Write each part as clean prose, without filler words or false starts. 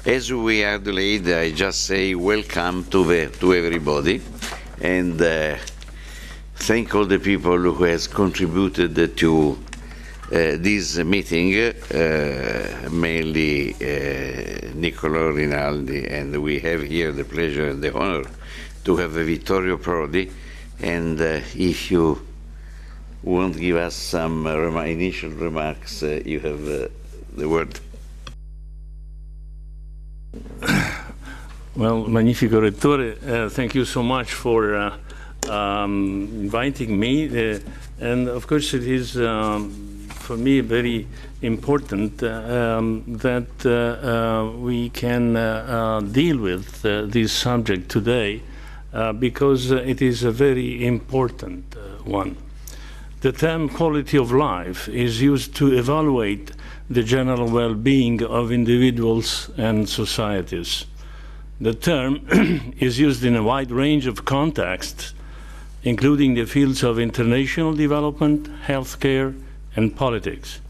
As we are delayed, I just say welcome to everybody, and thank all the people who has contributed to this meeting, mainly Niccolò, Rinaldi, and we have here the pleasure and the honor to have Vittorio Prodi. And if you want to give us some initial remarks, you have the word. Well, Magnifico Rettore, thank you so much for inviting me. And of course it is for me very important that we can deal with this subject today because it is a very important one. The term quality of life is used to evaluate the general well-being of individuals and societies. The term is used in a wide range of contexts, including the fields of international development, healthcare, and politics.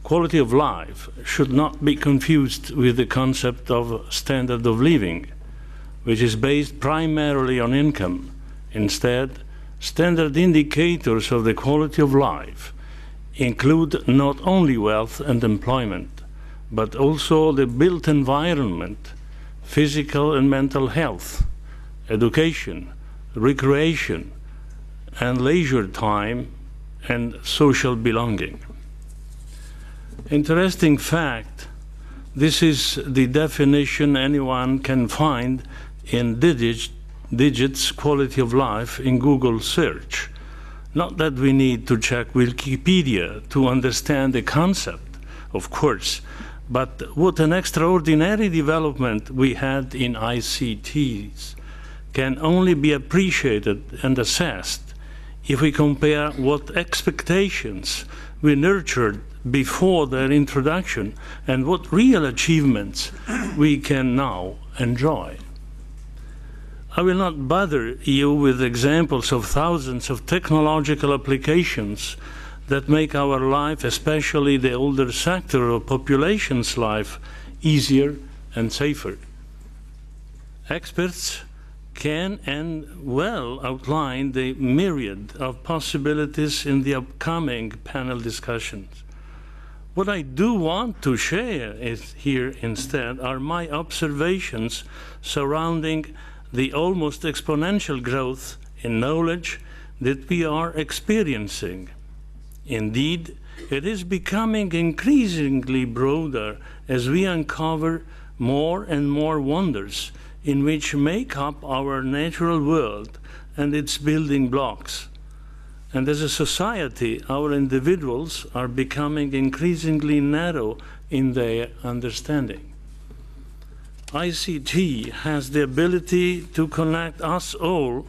Quality of life should not be confused with the concept of standard of living, which is based primarily on income. Instead, standard indicators of the quality of life include not only wealth and employment, but also the built environment, physical and mental health, education, recreation, and leisure time, and social belonging. Interesting fact, this is the definition anyone can find in digits quality of life in Google search. Not that we need to check Wikipedia to understand the concept, of course, but what an extraordinary development we had in ICTs can only be appreciated and assessed if we compare what expectations we nurtured before their introduction and what real achievements we can now enjoy. I will not bother you with examples of thousands of technological applications that make our life, especially the older sector of population's life, easier and safer. Experts can and will outline the myriad of possibilities in the upcoming panel discussions. What I do want to share here instead are my observations surrounding the almost exponential growth in knowledge that we are experiencing. Indeed, it is becoming increasingly broader as we uncover more and more wonders in which make up our natural world and its building blocks. And as a society, our individuals are becoming increasingly narrow in their understanding. ICT has the ability to connect us all,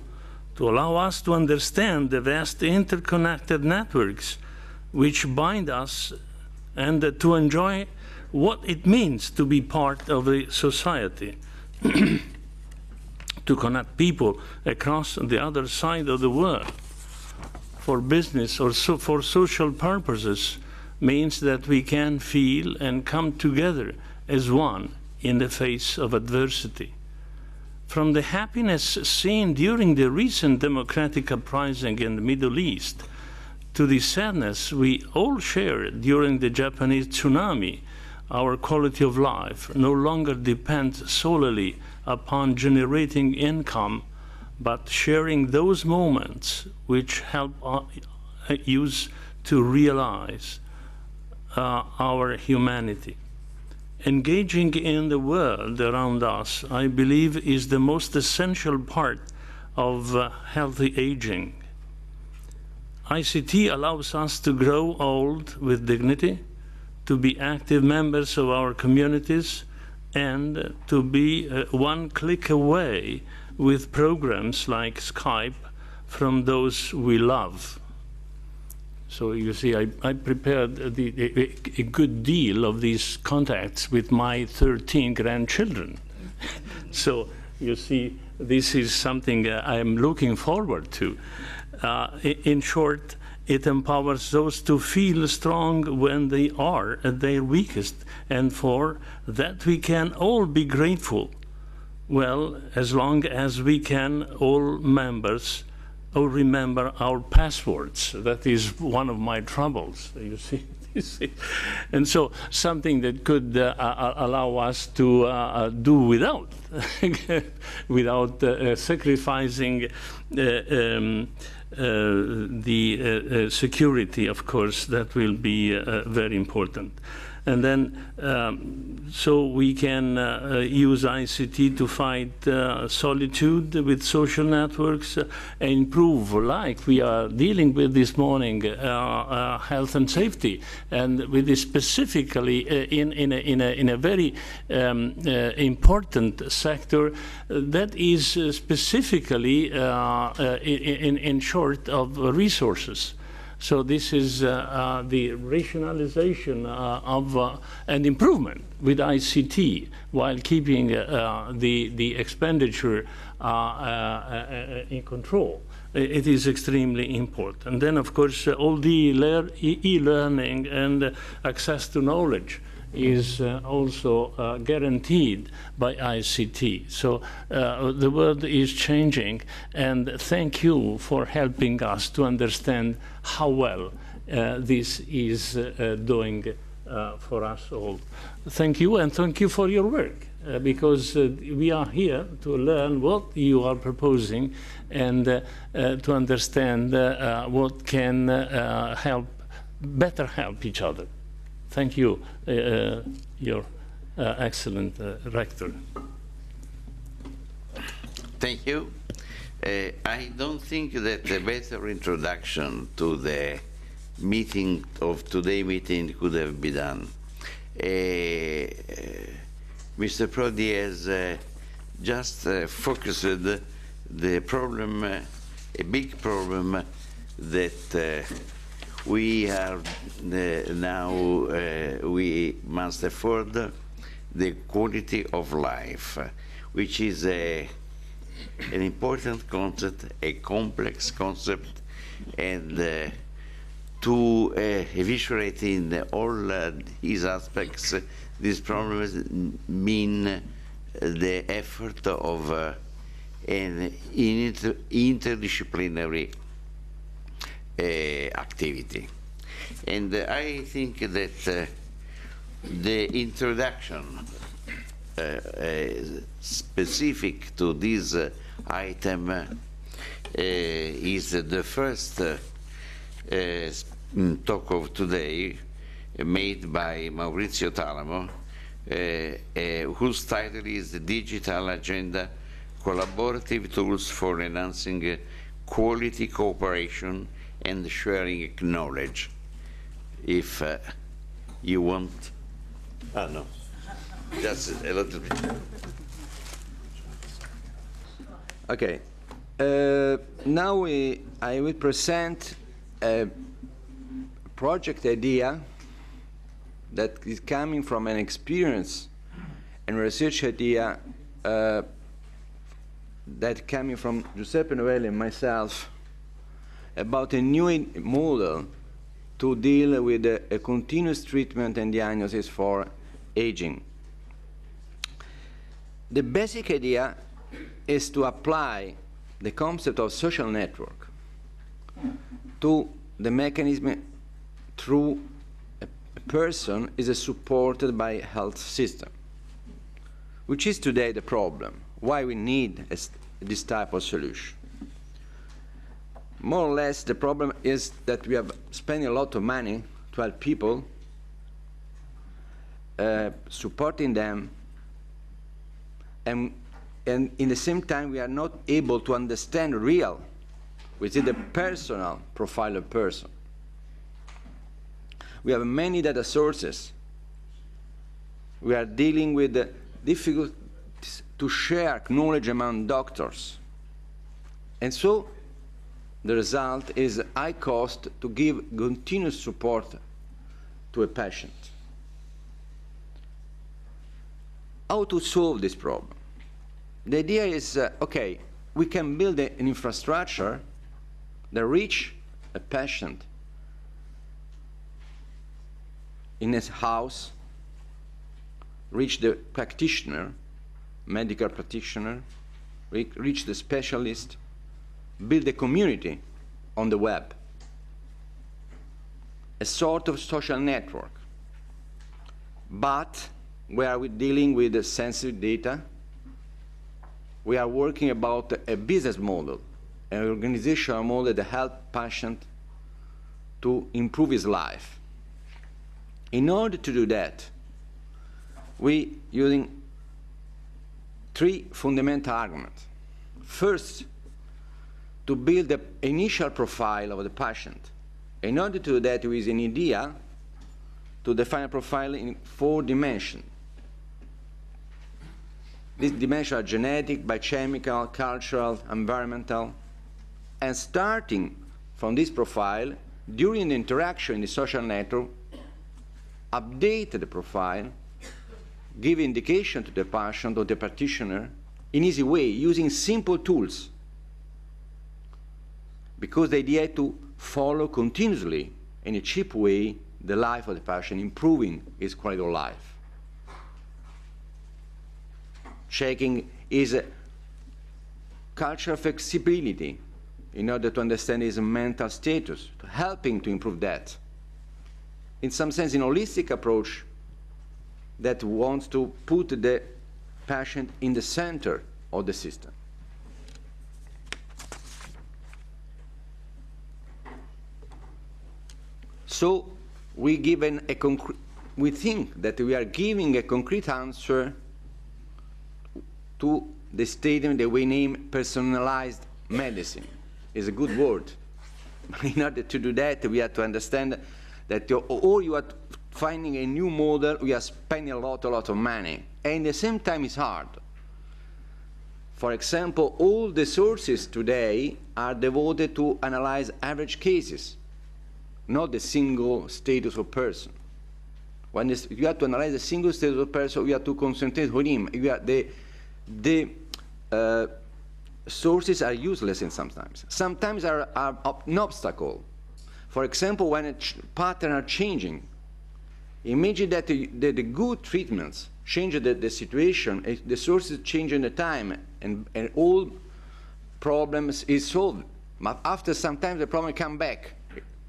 to allow us to understand the vast interconnected networks which bind us and to enjoy what it means to be part of a society. To connect people across the other side of the world for business or for social purposes means that we can feel and come together as one in the face of adversity. From the happiness seen during the recent democratic uprising in the Middle East to the sadness we all shared during the Japanese tsunami, our quality of life no longer depends solely upon generating income, but sharing those moments which help us to realize our humanity. Engaging in the world around us, I believe, is the most essential part of healthy aging. ICT allows us to grow old with dignity, to be active members of our communities, and to be one click away with programs like Skype from those we love. So you see, I prepared a good deal of these contacts with my 13 grandchildren. So you see, this is something I am looking forward to. In short, It empowers those to feel strong when they are at their weakest, and for that we can all be grateful. Well, as long as we can all members all remember our passwords. That is one of my troubles, you see. You see. And so something that could allow us to do without, without sacrificing the security, of course, that will be very important. And then, so we can use ICT to fight solitude with social networks, improve, like we are dealing with this morning, health and safety, and with this specifically in a very important sector that is specifically in short of resources. So this is the rationalization of an improvement with ICT while keeping the expenditure in control. It is extremely important. And then, of course, all the e-learning and access to knowledge is also guaranteed by ICT. So the world is changing, and thank you for helping us to understand how well this is doing for us all. Thank you, and thank you for your work, because we are here to learn what you are proposing and to understand what can better help each other. Thank you, your excellent rector. Thank you. I don't think that a better introduction to the meeting of today's meeting could have been done. Mr. Prodi has just focused the problem, a big problem that we are now, we must afford the quality of life, which is an important concept, a complex concept, and to eviscerate in all his aspects, these problems mean the effort of an interdisciplinary activity. And I think that the introduction specific to this item is the first talk of today made by Maurizio Talamo, whose title is the Digital Agenda, Collaborative Tools for Enhancing Quality Cooperation and Sharing Knowledge. If you want, no, just a little bit. Okay, now I will present a project idea that is coming from an experience and research idea that coming from Giuseppe Novelli and myself about a new model to deal with a continuous treatment and diagnosis for aging. The basic idea is to apply the concept of social network to the mechanism through a person is supported by a health system, which is today the problem, why we need this type of solution. More or less, the problem is that we have spent a lot of money to help people, supporting them, and in the same time we are not able to understand real, which is the personal profile of person. We have many data sources. We are dealing with the difficulties to share knowledge among doctors. And so the result is high cost to give continuous support to a patient. How to solve this problem? The idea is, okay, we can build an infrastructure that reach a patient in his house, reach the practitioner, medical practitioner, reach the specialist, build a community on the web, a sort of social network. But where we're dealing with the sensitive data, we are working about a business model, an organizational model that helps patient to improve his life. In order to do that, we using three fundamental arguments. First, to build the initial profile of the patient. In order to do that, we use an idea to define a profile in 4 dimensions. These dimensions are genetic, biochemical, cultural, environmental. And starting from this profile, during the interaction in the social network, update the profile, give indication to the patient or the practitioner in easy way, using simple tools. Because the idea is to follow continuously, in a cheap way, the life of the patient, improving his quality of life. Checking his cultural flexibility in order to understand his mental status, helping to improve that. In some sense, an holistic approach that wants to put the patient in the center of the system. So we think that we are giving a concrete answer to the statement that we name personalized medicine. It's a good word. In order to do that, we have to understand that or you are finding a new model, we are spending a lot of money. And at the same time, it's hard. For example, all the sources today are devoted to analyze average cases, not the single status of person. When you have to analyze a single status of person, you have to concentrate on him. The sources are useless in sometimes. Sometimes are an obstacle. For example, when a pattern are changing, imagine that the good treatments change the situation, the sources change in the time, and all problems is solved. But after some time, the problem come back.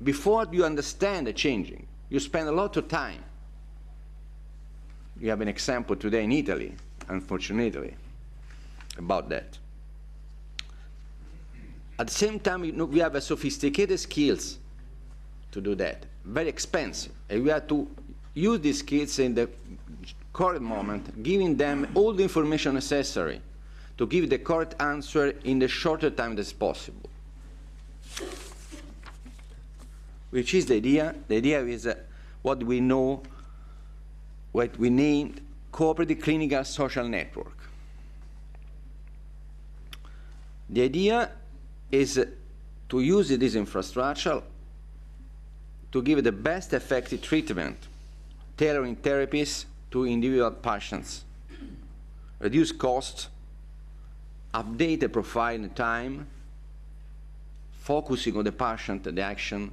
Before you understand the changing, you spend a lot of time. You have an example today in Italy, unfortunately, about that. At the same time, we have a sophisticated skills to do that, very expensive. And we have to use these skills in the correct moment, giving them all the information necessary to give the correct answer in the shorter time as possible. Which is the idea? The idea is what we know, what we named cooperative clinical social network. The idea is to use this infrastructure to give the best effective treatment, tailoring therapies to individual patients, reduce costs, update the profile in time, focusing on the patient and the action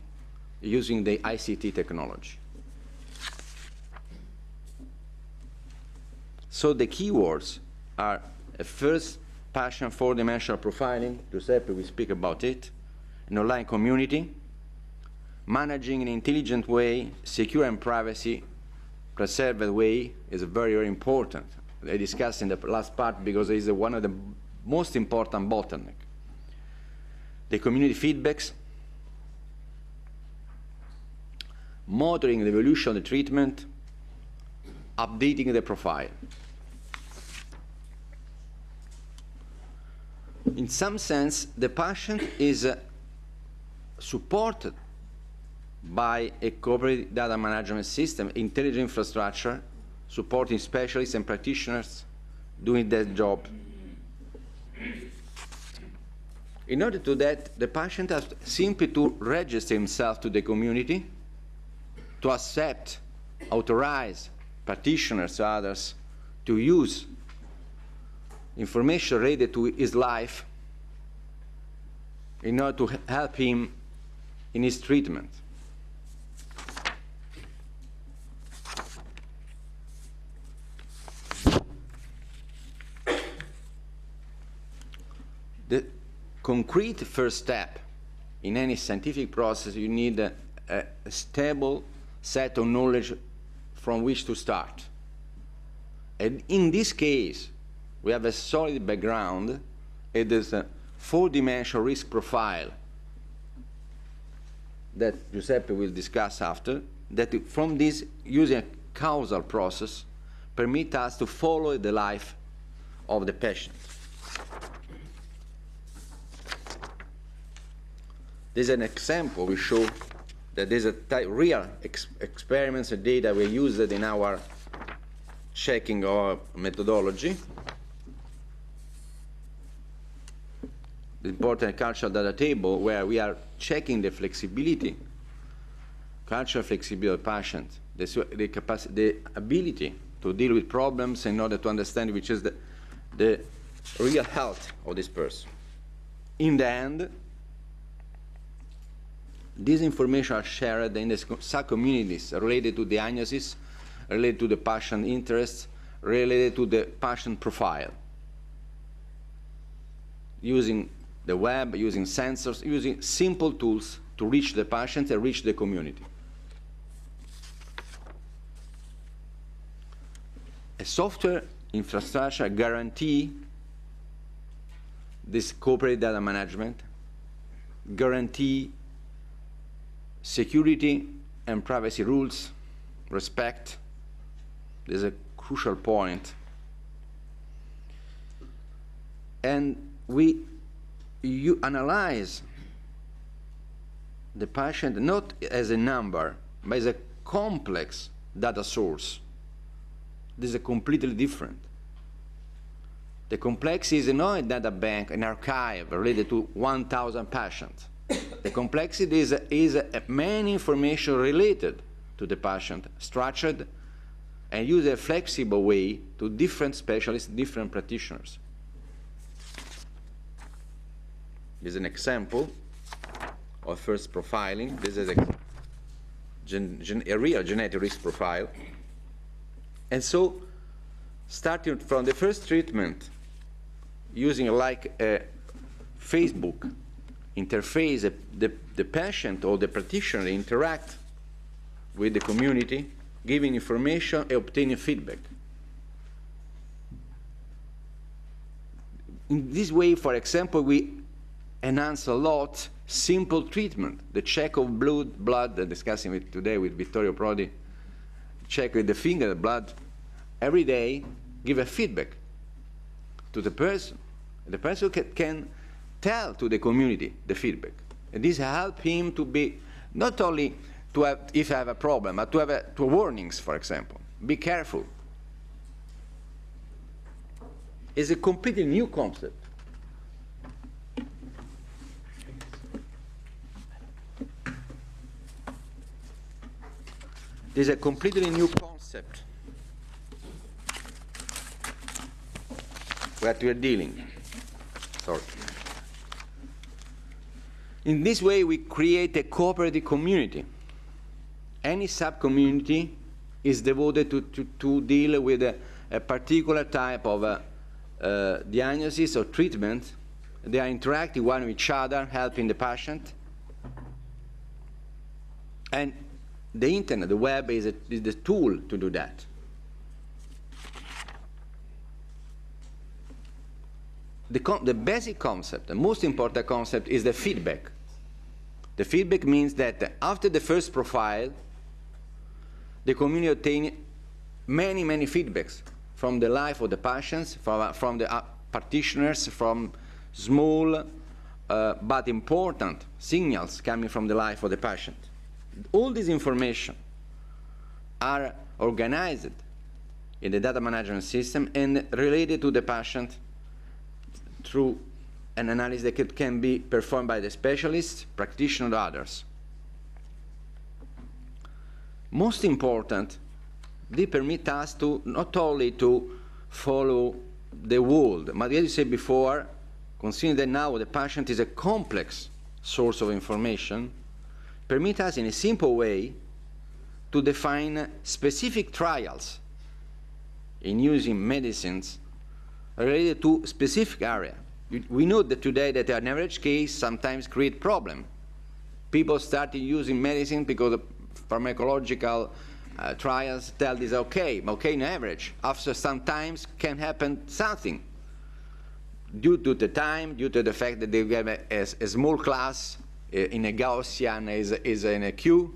using the ICT technology. So the keywords are first, patient 4-dimensional profiling. Giuseppe will speak about it. An online community, managing in an intelligent way, secure and privacy preserved way is very, very important. I discussed in the last part because it is one of the most important bottlenecks. The community feedbacks, monitoring the evolution of the treatment, updating the profile. In some sense, the patient is supported by a cooperative data management system, intelligent infrastructure, supporting specialists and practitioners doing their job. In order to do that, the patient has simply to register himself to the community, to accept, authorize practitioners, others, to use information related to his life in order to help him in his treatment. concrete first step in any scientific process. You need a stable set of knowledge from which to start. And in this case, we have a solid background. It is a four-dimensional risk profile that Giuseppe will discuss after, that from this, using a causal process, permit us to follow the life of the patient. This is an example. We show that there's a real experiments and data we used in our checking our methodology. The important cultural data table where we are checking the flexibility, cultural flexibility of the patient, the ability to deal with problems in order to understand which is the real health of this person. In the end, these information are shared in the sub-communities related to diagnosis, related to the patient interests, related to the patient profile. Using the web, using sensors, using simple tools to reach the patient and reach the community. A software infrastructure guarantee this corporate data management, guarantee security and privacy rules, respect. This is a crucial point. And you analyze the patient not as a number, but as a complex data source. This is completely different. The complexity is not a data bank, an archive related to 1,000 patients. The complexity is many information related to the patient, structured and used in a flexible way to different specialists, different practitioners. This is an example of first profiling. This is a real genetic risk profile. And so, starting from the first treatment, using like a Facebook interface, the patient or the practitioner interact with the community, giving information and obtaining feedback. In this way, for example, we enhance a lot simple treatment. The check of blood, discussing it today with Vittorio Prodi, check with the finger, the blood, every day, give a feedback to the person. The person can tell to the community the feedback. And this helps him to be, not only to have, if I have a problem, but to have warnings, for example. Be careful. It's a completely new concept. This is a completely new concept that we are dealing. Sorry. In this way, we create a cooperative community. Any sub-community is devoted to deal with a particular type of diagnosis or treatment. They are interacting one with each other, helping the patient. And the internet, the web, is the tool to do that. The basic concept, the most important concept, is the feedback. The feedback means that after the first profile, the community obtains many feedbacks from the life of the patients, from the practitioners, from small but important signals coming from the life of the patient. All this information are organized in the data management system and related to the patient through an analysis that can be performed by the specialists, practitioners, or others. Most important, they permit us to not only to follow the world, but as you said before, considering that now the patient is a complex source of information, permit us in a simple way to define specific trials in using medicines related to specific area. We know that today that an average case sometimes create problem. People started using medicine because of pharmacological trials tell this okay in average. After some times can happen something due to the time, due to the fact that they have a small class in a Gaussian is in a queue,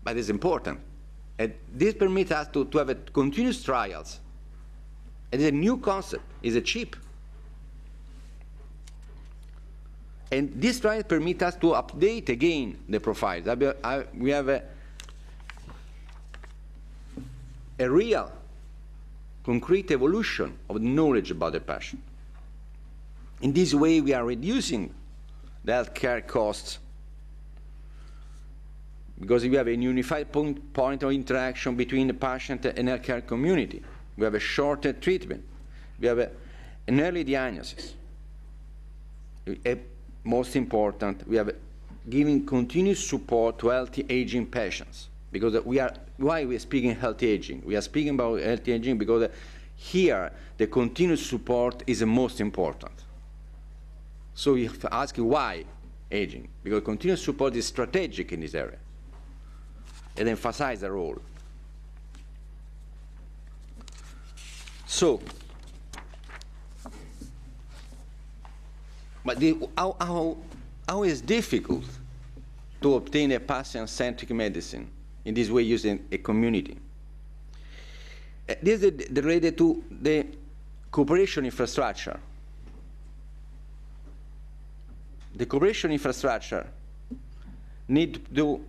but it's important. And this permits us to have a continuous trials. It is a new concept, it's a cheap. And this trial permits us to update again the profiles. We have a real, concrete evolution of knowledge about the patient. In this way, we are reducing the healthcare costs because we have a unified point of interaction between the patient and healthcare community. We have a shorter treatment. We have an early diagnosis. Most important, we have giving continuous support to healthy aging patients. Because why we are speaking healthy aging? We are speaking about healthy aging because here the continuous support is the most important. So you have to ask why aging? Because continuous support is strategic in this area. It emphasizes the role. So, but how is difficult to obtain a patient-centric medicine in this way using a community? This is related to the cooperation infrastructure. The cooperation infrastructure need to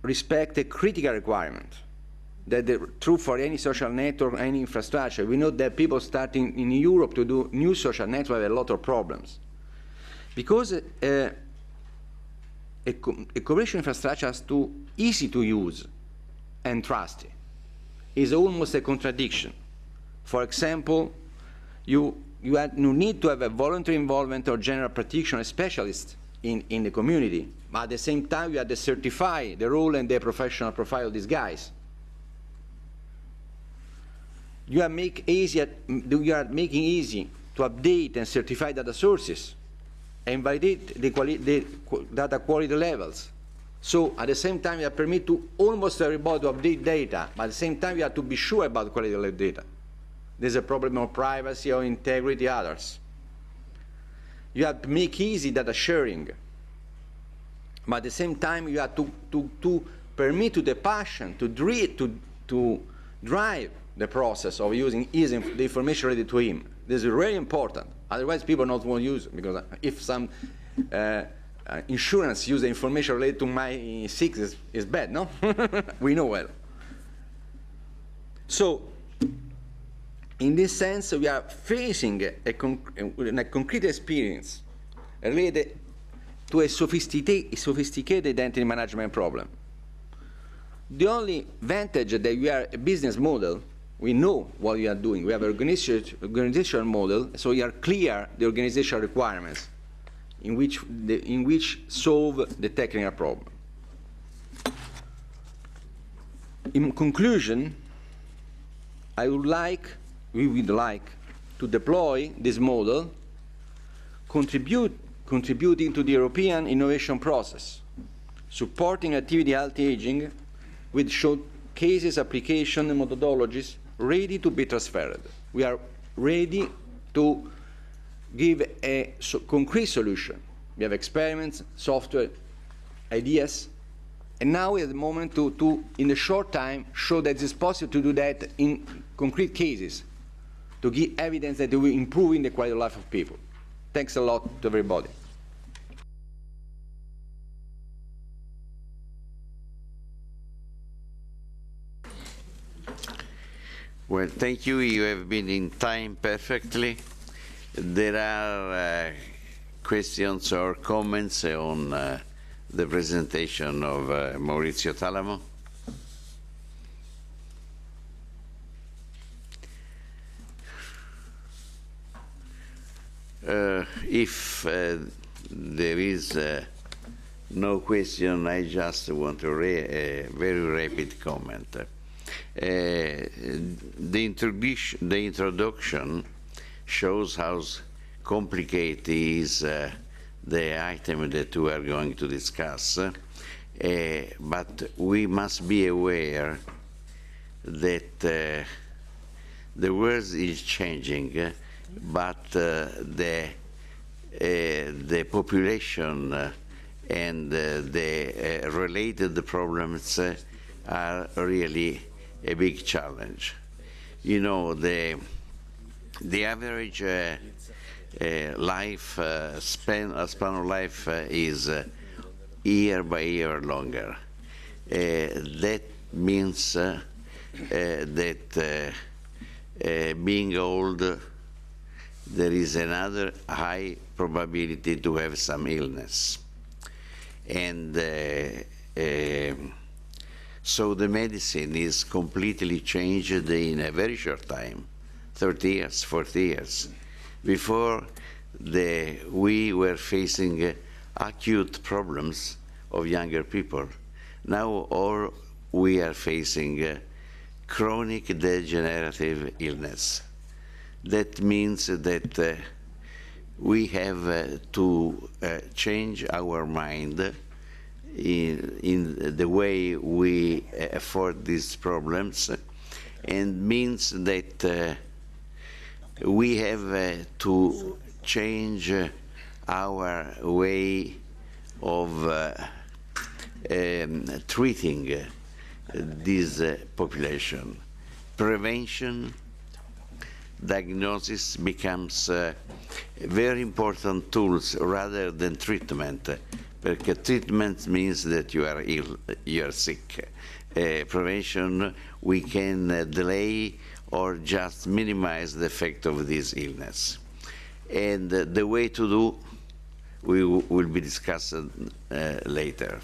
respect a critical requirement that is true for any social network, any infrastructure. We know that people starting in Europe to do new social networks have a lot of problems. Because a cooperation infrastructure is too easy to use and trusted. It's almost a contradiction. For example, you need to have a voluntary involvement or general practitioner specialist in the community, but at the same time you have to certify the role and the professional profile of these guys. You are making easy to update and certify data sources and validate the data quality levels. So at the same time you permit to almost everybody to update data, but at the same time you have to be sure about the quality of the data. There's a problem of privacy or integrity, others. You have to make easy data sharing, but at the same time you have to permit to the patient to drive the process of using the information ready to him. This is really important. Otherwise, people not want to use it, because if some insurance use the information related to my sick is bad, no? We know well. So, in this sense, we are facing a concrete experience related to a sophisticated identity management problem. The only advantage that we are a business model, we know what we are doing. We have an organizational model, so we are clear the organizational requirements in which solve the technical problem. In conclusion, we would like to deploy this model, contributing to the European innovation process, supporting activity healthy aging with showcases, application, and methodologies ready to be transferred. We are ready to give a concrete solution. We have experiments, software, ideas, and now we have the moment to, in a short time, show that it's possible to do that in concrete cases, to give evidence that we are improving the quality of life of people. Thanks a lot to everybody. Well, thank you. You have been in time perfectly. There are questions or comments on the presentation of Maurizio Talamo. If there is no question, I just want to a very rapid comment. The introduction shows how complicated is the item that we are going to discuss. But we must be aware that the world is changing, but the population and the related problems are really a big challenge. You know, the average life span of life is year by year longer. That means that being old, there is another high probability to have some illness. And so the medicine is completely changed in a very short time, 30 years, 40 years. Before, we were facing acute problems of younger people. Now all we are facing chronic degenerative illness. That means that we have to change our mind in the way we afford these problems, and means that we have to change our way of treating this population. Prevention, diagnosis becomes very important tools rather than treatment, because treatment means that you are ill, you are sick. Prevention, we can delay or just minimize the effect of this illness. And the way to do, we will be discussed later.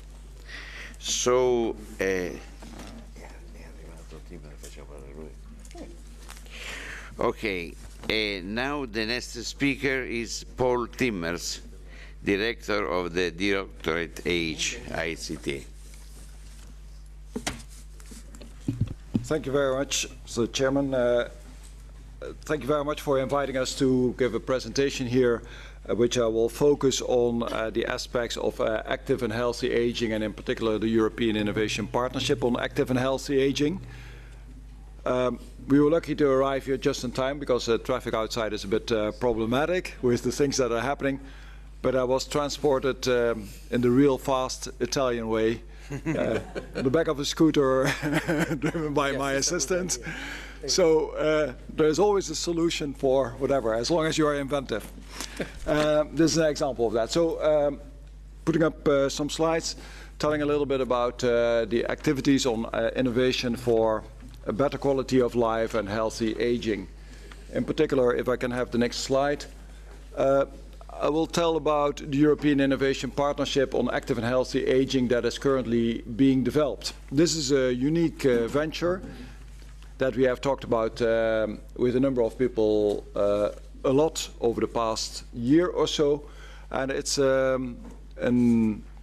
So, okay, now the next speaker is Paul Timmers, Director of the Directorate H, ICT. Thank you very much, Mr. Chairman. Thank you very much for inviting us to give a presentation here, which I will focus on the aspects of active and healthy aging, and in particular the European Innovation Partnership on active and healthy aging. We were lucky to arrive here just in time because traffic outside is a bit problematic with the things that are happening. But I was transported in the real fast Italian way, on the back of a scooter driven by my assistant. So there's always a solution for whatever, as long as you are inventive. This is an example of that. So putting up some slides, telling a little bit about the activities on innovation for a better quality of life and healthy aging. In particular, if I can have the next slide. I will tell about the European Innovation Partnership on Active and Healthy Aging that is currently being developed. This is a unique venture that we have talked about with a number of people a lot over the past year or so, and it's a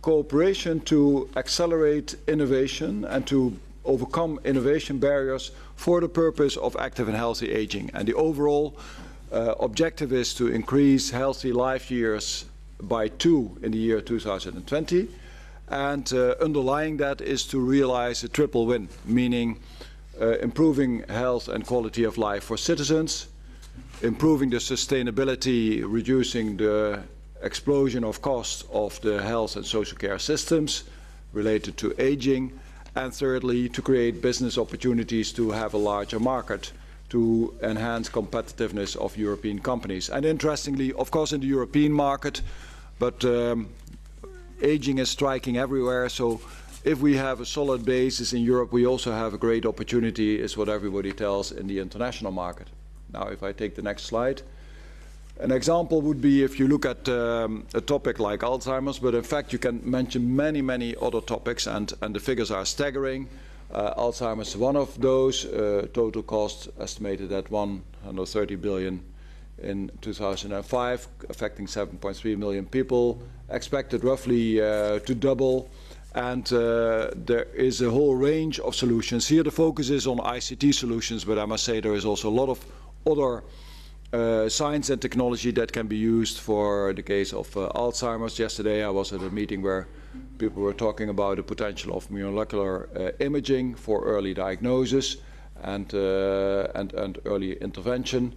cooperation to accelerate innovation and to overcome innovation barriers for the purpose of active and healthy aging. And the overall objective is to increase healthy life years by 2 in the year 2020, and underlying that is to realize a triple win, meaning improving health and quality of life for citizens, improving the sustainability, reducing the explosion of costs of the health and social care systems related to aging, and thirdly, to create business opportunities to have a larger market to enhance competitiveness of European companies. And interestingly, of course, in the European market, but aging is striking everywhere, so if we have a solid basis in Europe, we also have a great opportunity, is what everybody tells, in the international market. Now, if I take the next slide. An example would be if you look at a topic like Alzheimer's, but in fact you can mention many, many other topics, and the figures are staggering. Alzheimer's is one of those, total cost estimated at 130 billion in 2005, affecting 7.3 million people, expected roughly to double, and there is a whole range of solutions. Here the focus is on ICT solutions, but I must say there is also a lot of other science and technology that can be used for the case of Alzheimer's. Yesterday I was at a meeting where people were talking about the potential of molecular imaging for early diagnosis and early intervention.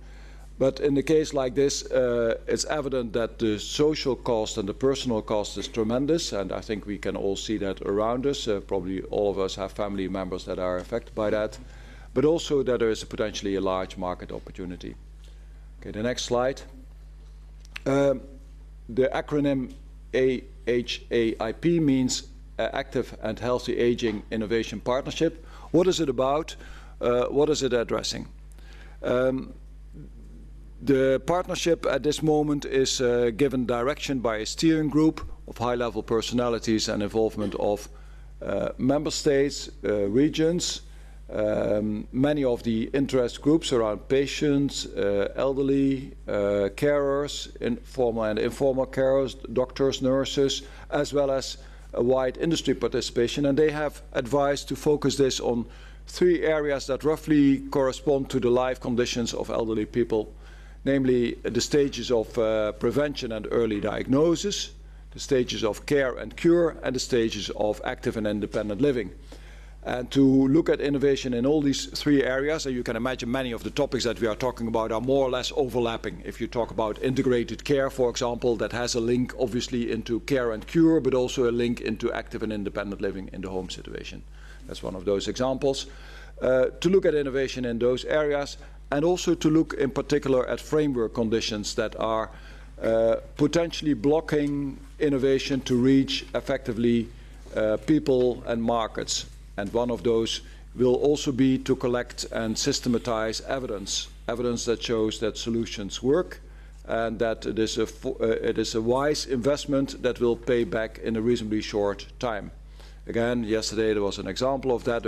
But in a case like this, it's evident that the social cost and the personal cost is tremendous, and I think we can all see that around us. Probably all of us have family members that are affected by that, but also that there is potentially a large market opportunity. Okay, the next slide. The acronym AHAIP means Active and Healthy Aging Innovation Partnership. What is it about? What is it addressing? The partnership at this moment is given direction by a steering group of high-level personalities and involvement of member states, regions, many of the interest groups around patients, elderly, carers, formal and informal carers, doctors, nurses, as well as a wide industry participation. And they have advised to focus this on 3 areas that roughly correspond to the life conditions of elderly people, namely the stages of prevention and early diagnosis, the stages of care and cure, and the stages of active and independent living. And to look at innovation in all these 3 areas, and you can imagine many of the topics that we are talking about are more or less overlapping. If you talk about integrated care, for example, that has a link obviously into care and cure, but also a link into active and independent living in the home situation. That's one of those examples. To look at innovation in those areas, and also to look in particular at framework conditions that are potentially blocking innovation to reach effectively people and markets. And one of those will also be to collect and systematize evidence that shows that solutions work and that it is a wise investment that will pay back in a reasonably short time. Again, yesterday there was an example of that.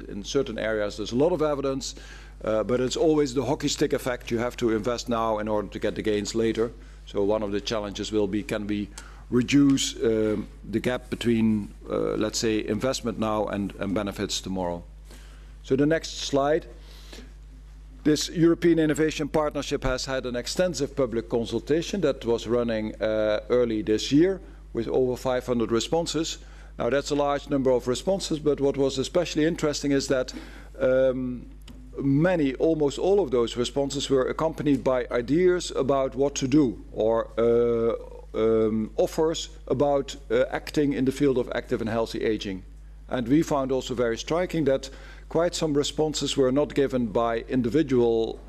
In certain areas there's a lot of evidence, but it's always the hockey stick effect. You have to invest now in order to get the gains later. So one of the challenges will be, can we reduce the gap between, let's say, investment now and benefits tomorrow. So the next slide. This European Innovation Partnership has had an extensive public consultation that was running early this year with over 500 responses. Now that's a large number of responses, but what was especially interesting is that almost all of those responses were accompanied by ideas about what to do or offers about acting in the field of active and healthy aging. And we found also very striking that quite some responses were not given by individual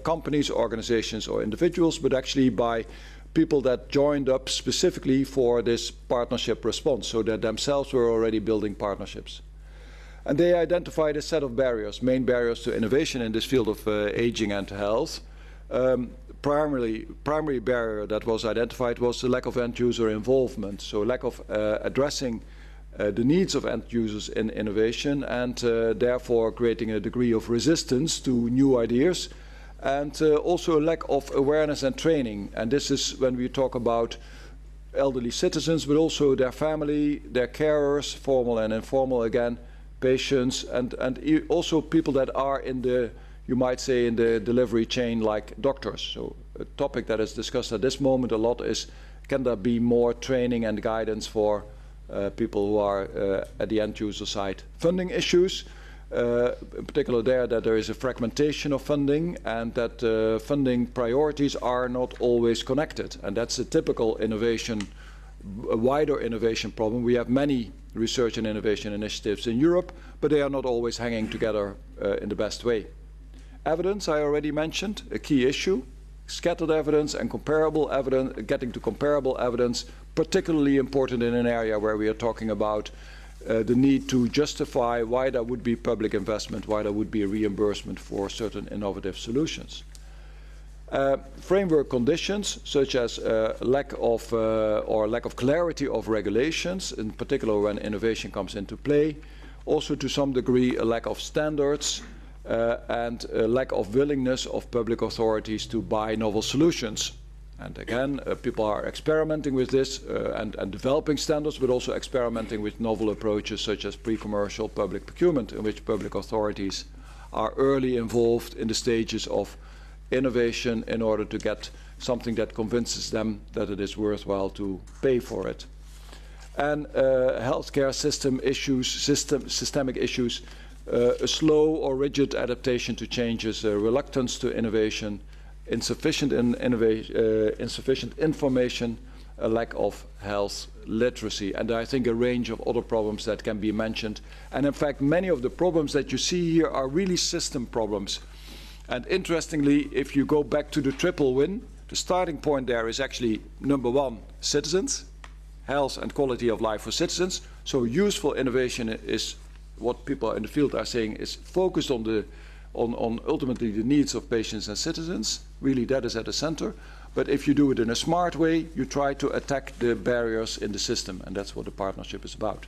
companies, organizations or individuals, but actually by people that joined up specifically for this partnership response, so that themselves were already building partnerships. And they identified a set of barriers, main barriers to innovation in this field of aging and health. Primary barrier that was identified was the lack of end-user involvement, so lack of addressing the needs of end users in innovation and therefore creating a degree of resistance to new ideas, and also a lack of awareness and training. And this is when we talk about elderly citizens, but also their family, their carers, formal and informal again, patients, and also people that are in the, you might say, in the delivery chain like doctors. So a topic that is discussed at this moment a lot is, can there be more training and guidance for people who are at the end user side? Funding issues, in particular there is a fragmentation of funding and that funding priorities are not always connected. And that's a typical innovation, a wider innovation problem. We have many research and innovation initiatives in Europe, but they are not always hanging together in the best way. Evidence, I already mentioned, a key issue. Scattered evidence and comparable evidence, getting to comparable evidence, particularly important in an area where we are talking about the need to justify why there would be public investment, why there would be a reimbursement for certain innovative solutions. Framework conditions, such as lack of clarity of regulations, in particular when innovation comes into play, also to some degree a lack of standards, and a lack of willingness of public authorities to buy novel solutions. And again, people are experimenting with this and developing standards, but also experimenting with novel approaches such as pre-commercial public procurement, in which public authorities are early involved in the stages of innovation in order to get something that convinces them that it is worthwhile to pay for it. And healthcare system issues, systemic issues, a slow or rigid adaptation to changes, a reluctance to innovation, insufficient information, a lack of health literacy, and I think a range of other problems that can be mentioned. And in fact, many of the problems that you see here are really system problems. And interestingly, if you go back to the triple win, the starting point there is actually, number one, citizens, health and quality of life for citizens. So useful innovation is what people in the field are saying is focused on ultimately the needs of patients and citizens. Really, that is at the center. But if you do it in a smart way, you try to attack the barriers in the system, and that's what the partnership is about.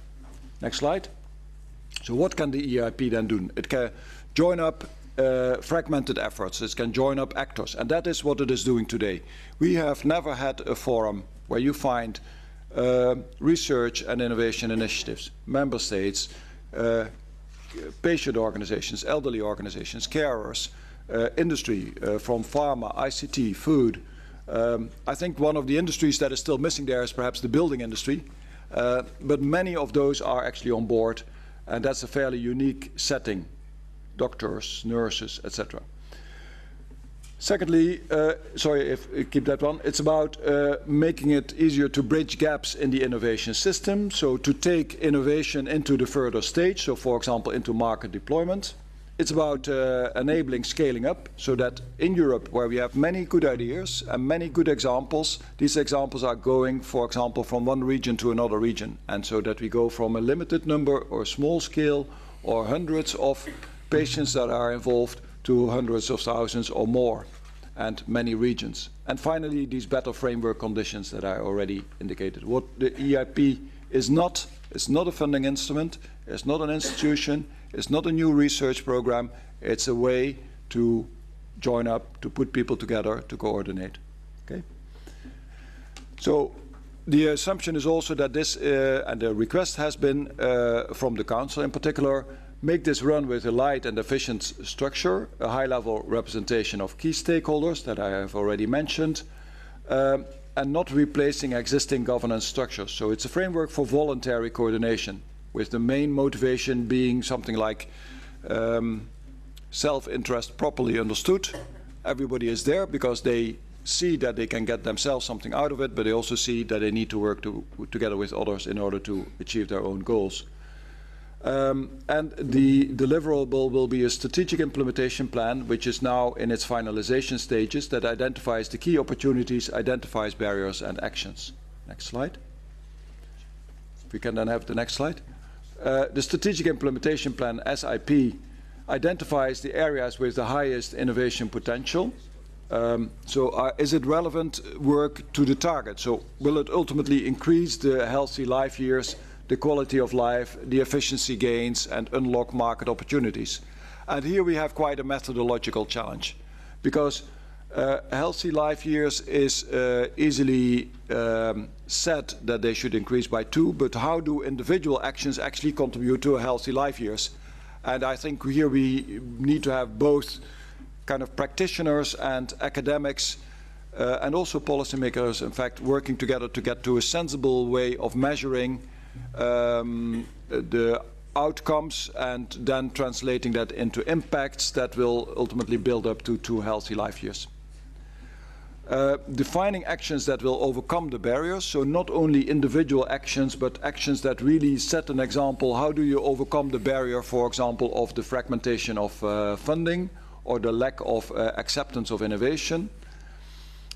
Next slide. So what can the EIP then do? It can join up fragmented efforts. It can join up actors, and that is what it is doing today. We have never had a forum where you find research and innovation initiatives, member states, patient organizations, elderly organizations, carers, industry, from pharma, ICT, food. I think one of the industries that is still missing there is perhaps the building industry, but many of those are actually on board, and that's a fairly unique setting, doctors, nurses, etc. Secondly, sorry if keep that one, it's about making it easier to bridge gaps in the innovation system, so to take innovation into the further stage, so for example into market deployment. It's about enabling scaling up, so that in Europe, where we have many good ideas and many good examples, these examples are going, for example, from one region to another region, and so that we go from a limited number or small scale or hundreds of patients that are involved to hundreds of thousands or more, and many regions. And finally, these better framework conditions that I already indicated. What the EIP is not, it's not a funding instrument, it's not an institution, it's not a new research program, it's a way to join up, to put people together, to coordinate. Okay? So the assumption is also that this, and the request has been from the Council in particular, make this run with a light and efficient structure, a high-level representation of key stakeholders that I have already mentioned, and not replacing existing governance structures. So it's a framework for voluntary coordination, with the main motivation being something like self-interest properly understood. Everybody is there because they see that they can get themselves something out of it, but they also see that they need to work together with others in order to achieve their own goals. And the deliverable will be a strategic implementation plan, which is now in its finalization stages, that identifies the key opportunities, identifies barriers and actions. Next slide. If we can then have the next slide. The strategic implementation plan, SIP, identifies the areas with the highest innovation potential. Is it relevant work to the target? So will it ultimately increase the healthy life years, the quality of life, the efficiency gains, and unlock market opportunities? And here we have quite a methodological challenge, because healthy life years is easily said that they should increase by 2, but how do individual actions actually contribute to a healthy life years? And I think here we need to have both kind of practitioners and academics and also policymakers, in fact, working together to get to a sensible way of measuring the outcomes and then translating that into impacts that will ultimately build up to 2 healthy life years. Defining actions that will overcome the barriers, so not only individual actions, but actions that really set an example. How do you overcome the barrier, for example, of the fragmentation of funding or the lack of acceptance of innovation?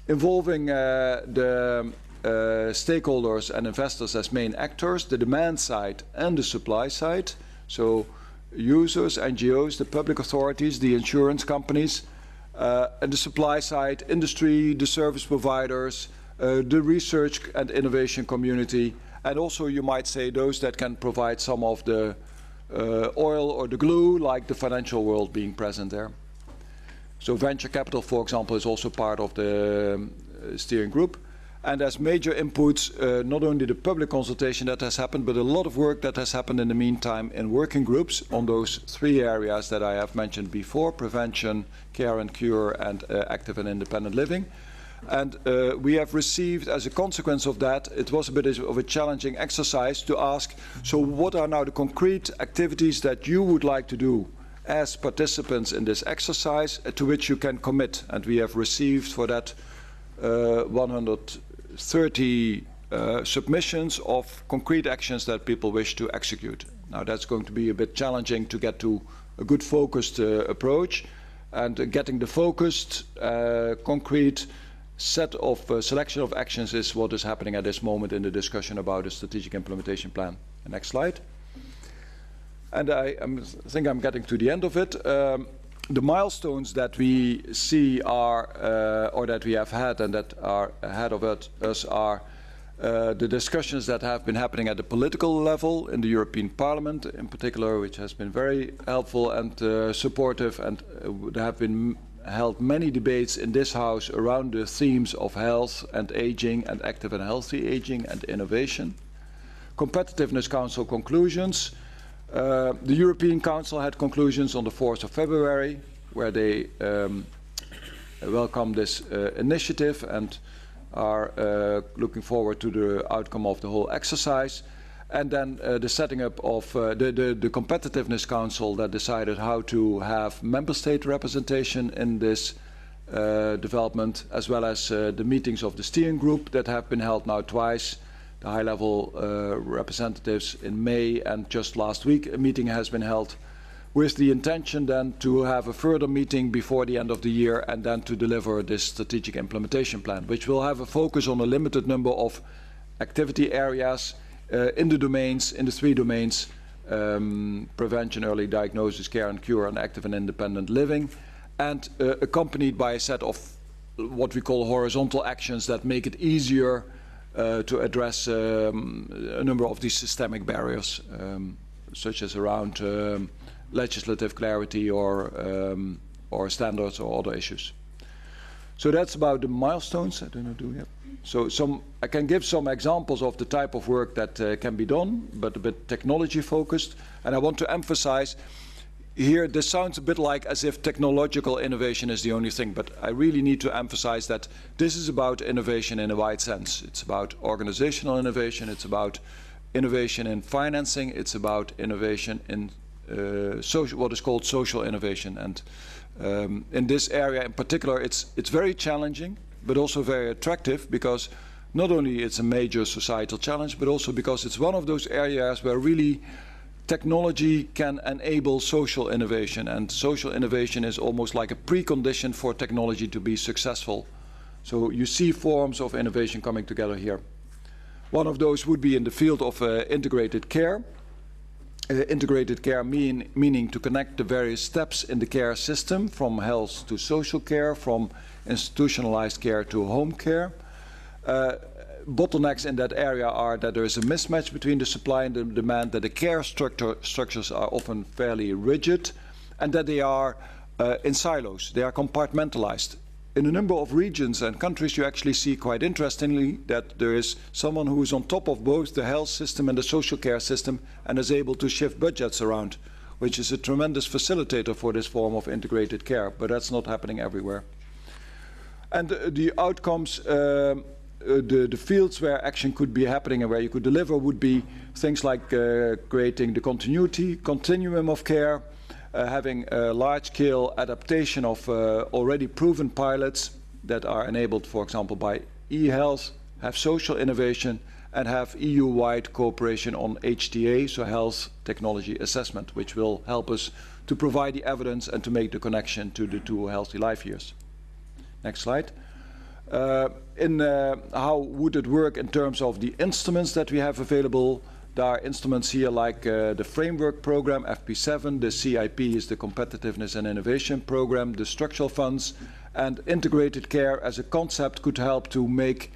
Involving the stakeholders and investors as main actors, the demand side and the supply side, so users, NGOs, the public authorities, the insurance companies, and the supply side, industry, the service providers, the research and innovation community, and also you might say those that can provide some of the oil or the glue, like the financial world being present there. So venture capital, for example, is also part of the steering group. And as major inputs, not only the public consultation that has happened, but a lot of work that has happened in the meantime in working groups on those 3 areas that I have mentioned before: prevention, care and cure, and active and independent living. And we have received, as a consequence of that, it was a bit of a challenging exercise to ask, so what are now the concrete activities that you would like to do as participants in this exercise, to which you can commit? And we have received for that 130 submissions of concrete actions that people wish to execute. Now that's going to be a bit challenging to get to a good focused approach, and getting the focused, concrete set of selection of actions is what is happening at this moment in the discussion about the strategic implementation plan. The next slide. And I think I'm getting to the end of it. The milestones that we see are, or that we have had and that are ahead of us are the discussions that have been happening at the political level in the European Parliament in particular, which has been very helpful and supportive, and there have been held many debates in this House around the themes of health and aging and active and healthy aging and innovation. Competitiveness Council conclusions. The European Council had conclusions on the 4th of February, where they welcome this initiative and are looking forward to the outcome of the whole exercise. And then the setting up of the Competitiveness Council that decided how to have member state representation in this development, as well as the meetings of the steering group that have been held now twice. The high-level representatives in May, and just last week a meeting has been held with the intention then to have a further meeting before the end of the year, and then to deliver this strategic implementation plan, which will have a focus on a limited number of activity areas in the domains, in the 3 domains: prevention, early diagnosis, care and cure, and active and independent living, and accompanied by a set of what we call horizontal actions that make it easier to address a number of these systemic barriers, such as around legislative clarity or standards or other issues. So that's about the milestones. I don't know, do we have? So I can give some examples of the type of work that can be done, but a bit technology focused. And I want to emphasize here, this sounds a bit like as if technological innovation is the only thing, but I really need to emphasize that this is about innovation in a wide sense. It's about organizational innovation, it's about innovation in financing, it's about innovation in what is called social innovation. And in this area in particular, it's very challenging, but also very attractive, because not only it's a major societal challenge, but also because it's one of those areas where really technology can enable social innovation, and social innovation is almost like a precondition for technology to be successful. So you see forms of innovation coming together here. One of those would be in the field of integrated care. Integrated care meaning to connect the various steps in the care system, from health to social care, from institutionalized care to home care. Bottlenecks in that area are that there is a mismatch between the supply and the demand, that the care structures are often fairly rigid, and that they are in silos. They are compartmentalized. In a number of regions and countries, you actually see, quite interestingly, that there is someone who is on top of both the health system and the social care system and is able to shift budgets around, which is a tremendous facilitator for this form of integrated care, but that's not happening everywhere. And the outcomes, the fields where action could be happening and where you could deliver would be things like creating the continuum of care, having a large-scale adaptation of already proven pilots that are enabled, for example, by e-health, have social innovation, and have EU-wide cooperation on HTA, so health technology assessment, which will help us to provide the evidence and to make the connection to the 2 healthy life years. Next slide. How would it work in terms of the instruments that we have available? There are instruments here like the Framework Program, FP7, the CIP is the Competitiveness and Innovation Program, the structural funds, and integrated care as a concept could help to make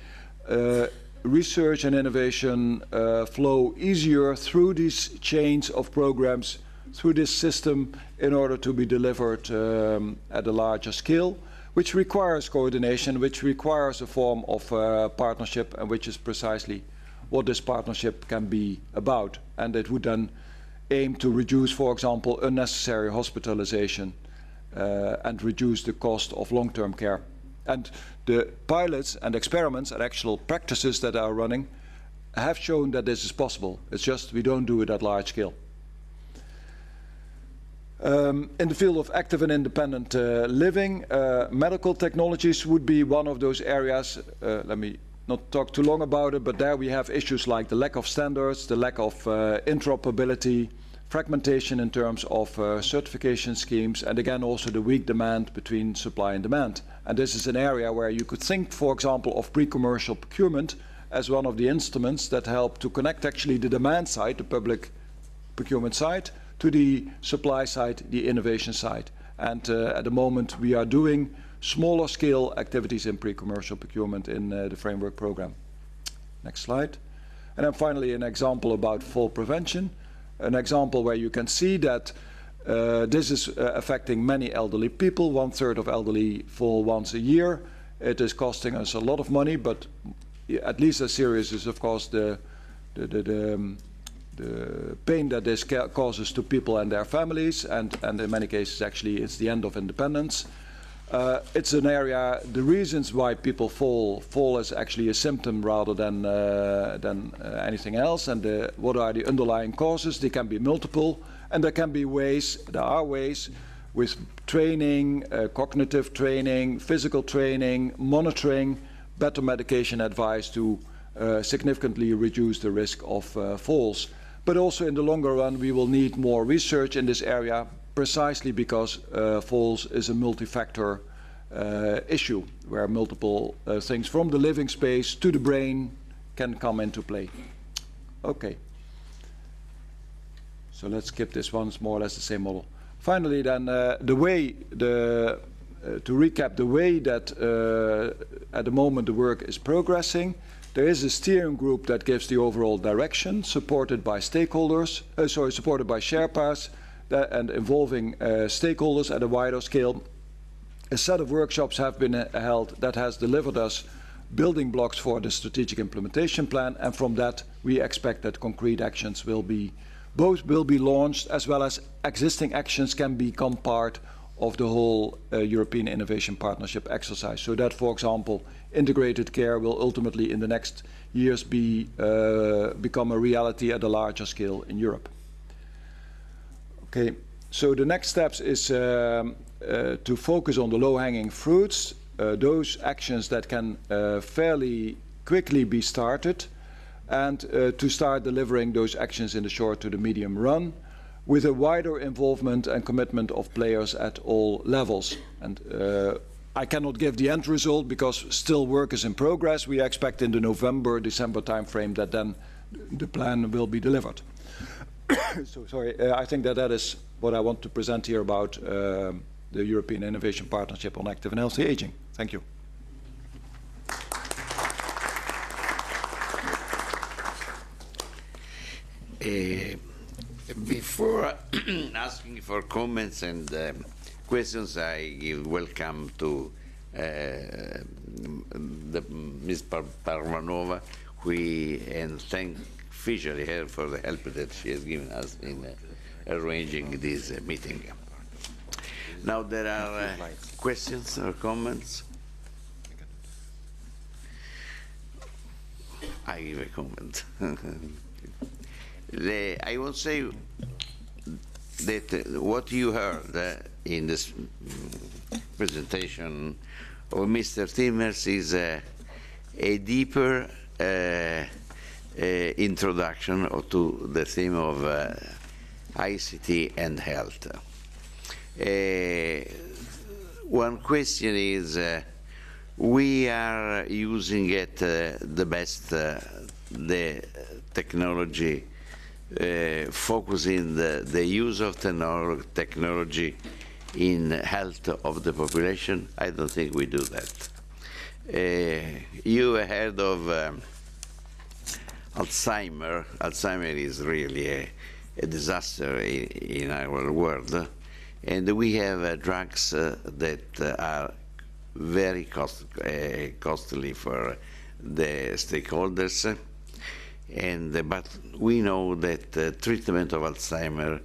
research and innovation flow easier through these chains of programs, through this system, in order to be delivered at a larger scale. which requires coordination, which requires a form of partnership, and which is precisely what this partnership can be about. And it would then aim to reduce, for example, unnecessary hospitalization and reduce the cost of long-term care. And the pilots and experiments and actual practices that are running have shown that this is possible. It's just we don't do it at large scale. In the field of active and independent living, medical technologies would be one of those areas. Let me not talk too long about it, but there we have issues like the lack of standards, the lack of interoperability, fragmentation in terms of certification schemes, and again also the weak demand between supply and demand. And this is an area where you could think, for example, of pre-commercial procurement as one of the instruments that help to connect actually the demand side, the public procurement side, to the supply side, the innovation side. And at the moment we are doing smaller scale activities in pre-commercial procurement in the framework program. Next slide. And then finally an example about fall prevention. An example where you can see that this is affecting many elderly people. 1/3 of elderly fall once a year. It is costing us a lot of money, but at least as serious is of course the pain that this causes to people and their families, and in many cases actually it's the end of independence. It's an area, the reasons why people fall is actually a symptom rather than anything else, and what are the underlying causes? They can be multiple, and there are ways with training, cognitive training, physical training, monitoring, better medication advice to significantly reduce the risk of falls. But also in the longer run we will need more research in this area, precisely because falls is a multi-factor issue where multiple things from the living space to the brain can come into play. Okay. So let's skip this one, it's more or less the same model. Finally then, to recap the way that at the moment the work is progressing, there is a steering group that gives the overall direction, supported by stakeholders, supported by Sherpas, and involving stakeholders at a wider scale. A set of workshops have been held that has delivered us building blocks for the strategic implementation plan, and from that we expect that concrete actions will be launched, as well as existing actions can become part of the whole European Innovation Partnership exercise. So that, for example, integrated care will ultimately in the next years become a reality at a larger scale in Europe. Okay, so the next steps is to focus on the low-hanging fruits, those actions that can fairly quickly be started, and to start delivering those actions in the short to the medium run, with a wider involvement and commitment of players at all levels. And I cannot give the end result because still work is in progress. We expect in the November-December timeframe that then the plan will be delivered. So sorry, I think that is what I want to present here about the European Innovation Partnership on Active and Healthy Aging. Thank you. Before asking for comments and questions, I give welcome to Ms. Parvanova, and thank officially her for the help that she has given us in arranging this meeting. Now there are questions or comments. I give a comment. I will say that what you heard in this presentation of Mr. Timmers is a deeper introduction to the theme of ICT and health. One question is, we are using at the best the technology, focusing the use of technology in health of the population. I don't think we do that. You heard of Alzheimer. Alzheimer is really a disaster in our world, and we have drugs that are very costly for the stakeholders. But we know that treatment of Alzheimer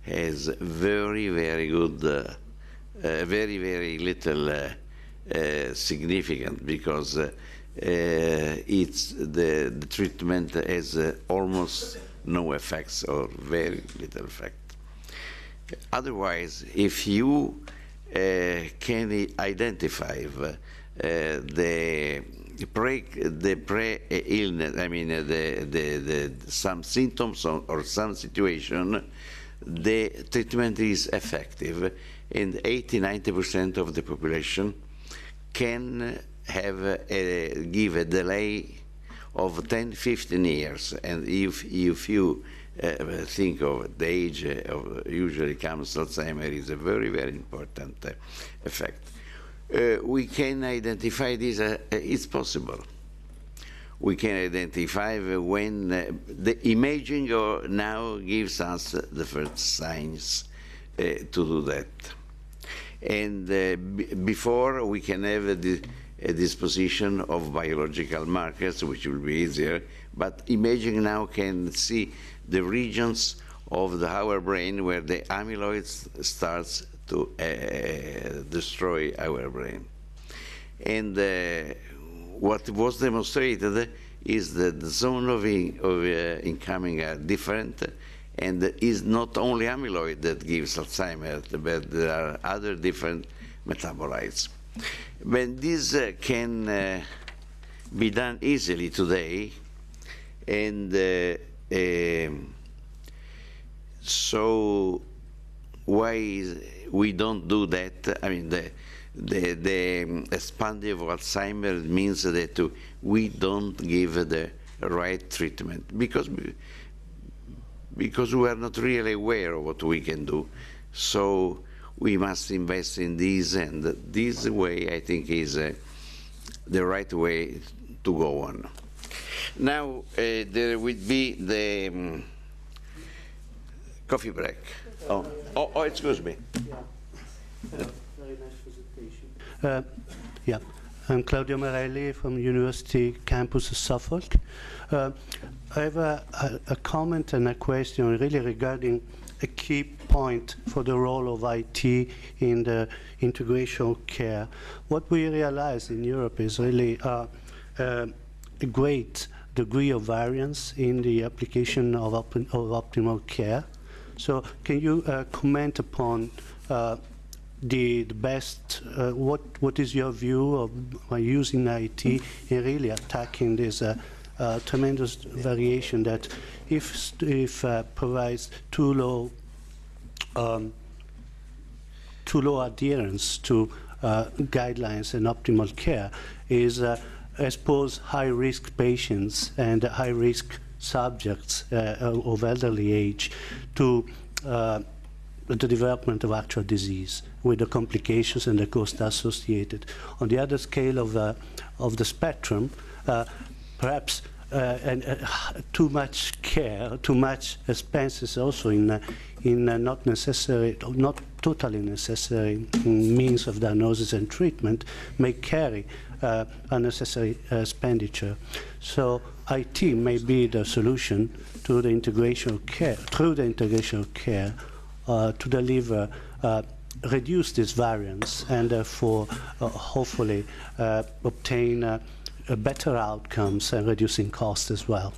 has very, very good, very little significant, because the treatment has almost no effects or very little effect. Otherwise, if you can identify the pre-illness, I mean some symptoms or some situation, the treatment is effective, and 80–90% of the population can have give a delay of 10–15 years. And if you think of the age of usually comes Alzheimer, is a very, very important effect. We can identify this, it's possible. We can identify when the imaging now gives us the first signs to do that. And before we can have a disposition of biological markers, which will be easier, but imaging now can see the regions of our brain where the amyloid starts to destroy our brain. And what was demonstrated is that the zone of incoming are different, and it is not only amyloid that gives Alzheimer's, but there are other different metabolites. When this can be done easily today, and so why we don't do that? I mean, the expanding of Alzheimer's means that we don't give the right treatment because we are not really aware of what we can do. So we must invest in this, and this way, I think, is the right way to go on. Now, there will be the coffee break. Oh, excuse me. Very nice presentation. Yeah, I'm Claudio Marelli from University Campus of Suffolk. I have a comment and a question really regarding a key point for the role of IT in the integration of care. What we realize in Europe is really a great degree of variance in the application of optimal care. So can you comment upon the best, what is your view of using IT in really attacking this tremendous variation that if provides too low adherence to guidelines and optimal care is expose high-risk patients and high-risk subjects of elderly age to the development of actual disease with the complications and the cost associated. On the other scale of the spectrum, perhaps too much care, too much expenses also in not totally necessary means of diagnosis and treatment may carry unnecessary expenditure. So IT may be the solution to the integration of care, through the integration of care, to deliver, reduce this variance, and therefore hopefully obtain better outcomes and reducing costs as well.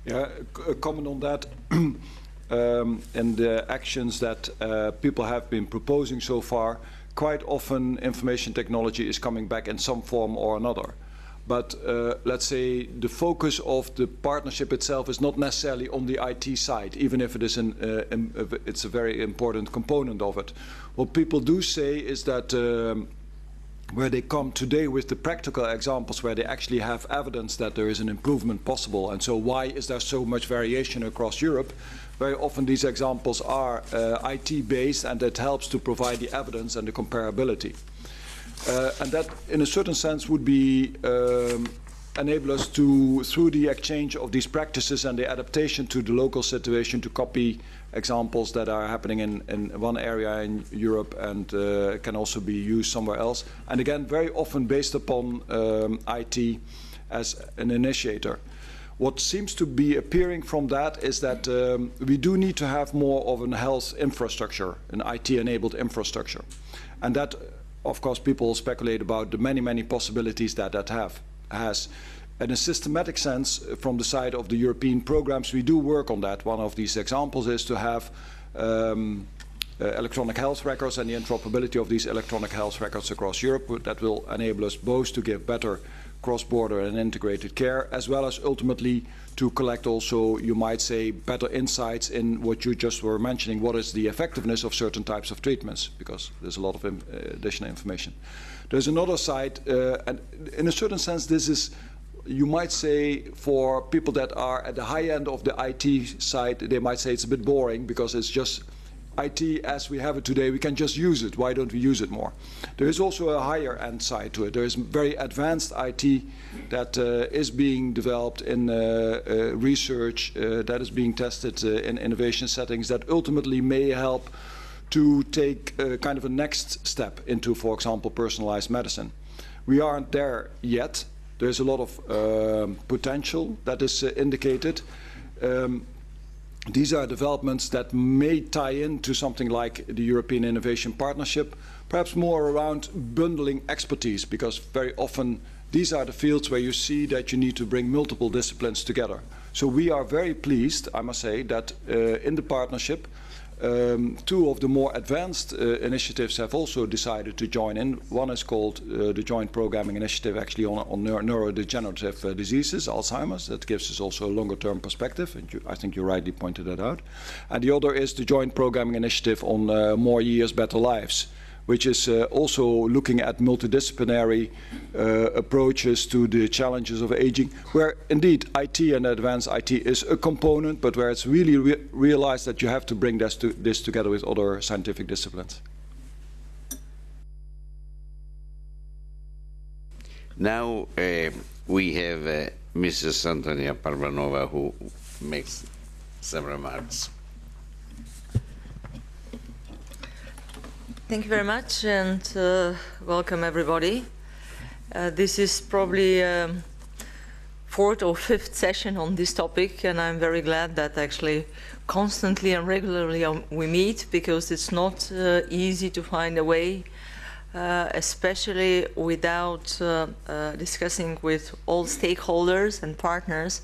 Yeah, a comment on that. And the actions that people have been proposing so far, quite often information technology is coming back in some form or another. But let's say the focus of the partnership itself is not necessarily on the IT side, even if it is it's a very important component of it. What people do say is that where they come today with the practical examples where they actually have evidence that there is an improvement possible, and so why is there so much variation across Europe? Very often these examples are IT-based, and that helps to provide the evidence and the comparability. And that, in a certain sense, would be enable us to, through the exchange of these practices and the adaptation to the local situation, to copy examples that are happening in one area in Europe and can also be used somewhere else. And again, very often based upon IT as an initiator. What seems to be appearing from that is that we do need to have more of a health infrastructure, an IT-enabled infrastructure. And that, of course, people speculate about the many possibilities that that has. In a systematic sense, from the side of the European programs, we do work on that. One of these examples is to have electronic health records and the interoperability of these electronic health records across Europe. That will enable us both to give better cross-border and integrated care, as well as ultimately to collect also, you might say, better insights in what you just were mentioning, what is the effectiveness of certain types of treatments, because there's a lot of additional information. There's another side, and in a certain sense this is, you might say, for people that are at the high end of the IT side, they might say it's a bit boring because it's just IT as we have it today, we can just use it. Why don't we use it more? There is also a higher end side to it. There is very advanced IT that is being developed in research, that is being tested in innovation settings, that ultimately may help to take kind of a next step into, for example, personalized medicine. We aren't there yet. There's a lot of potential that is indicated. These are developments that may tie into something like the European Innovation Partnership, perhaps more around bundling expertise, because very often these are the fields where you see that you need to bring multiple disciplines together. So we are very pleased, I must say, that in the partnership, two of the more advanced initiatives have also decided to join in. One is called the Joint Programming Initiative, actually on neurodegenerative diseases, Alzheimer's. That gives us also a longer-term perspective, and I think you rightly pointed that out. And the other is the Joint Programming Initiative on More Years, Better Lives, which is also looking at multidisciplinary approaches to the challenges of aging, where indeed IT and advanced IT is a component, but where it's really realized that you have to bring this together with other scientific disciplines. Now we have Mrs. Antonyia PARVANOVA, who makes some remarks. Thank you very much, and welcome everybody. This is probably fourth or fifth session on this topic, and I'm very glad that actually constantly and regularly we meet, because it's not easy to find a way, especially without discussing with all stakeholders and partners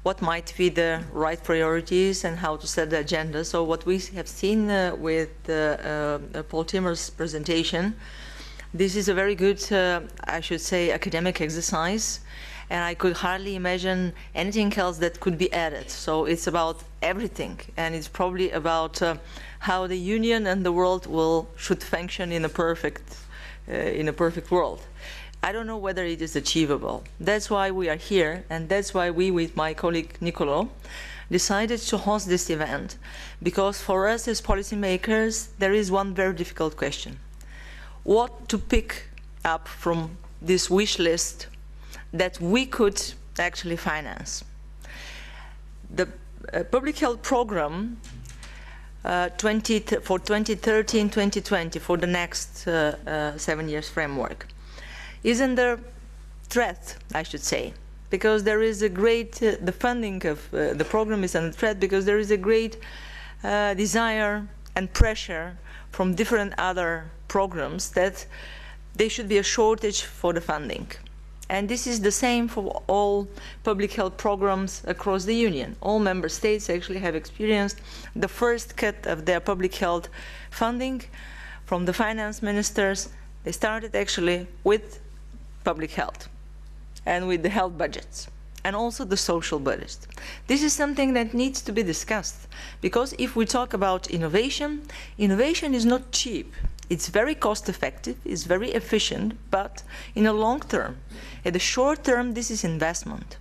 what might be the right priorities and how to set the agenda. So what we have seen with Paul Timmer's presentation, this is a very good, I should say, academic exercise, and I could hardly imagine anything else that could be added. So it's about everything, and it's probably about how the Union and the world should function in a perfect world. I don't know whether it is achievable. That's why we are here, and that's why we, with my colleague Niccolò, decided to host this event, because for us as policymakers, there is one very difficult question. What to pick up from this wish list that we could actually finance? The public health program for 2013-2020, for the next 7 years framework, is under threat, I should say, because there is a great, the funding of the program is under threat because there is a great desire and pressure from different other programs that there should be a shortage for the funding. And this is the same for all public health programs across the Union. All member states actually have experienced the first cut of their public health funding from the finance ministers. They started actually with public health and with the health budgets and also the social budget. This is something that needs to be discussed, because if we talk about innovation, innovation is not cheap. It's very cost effective, it's very efficient, but in a long term, in the short term, this is investment.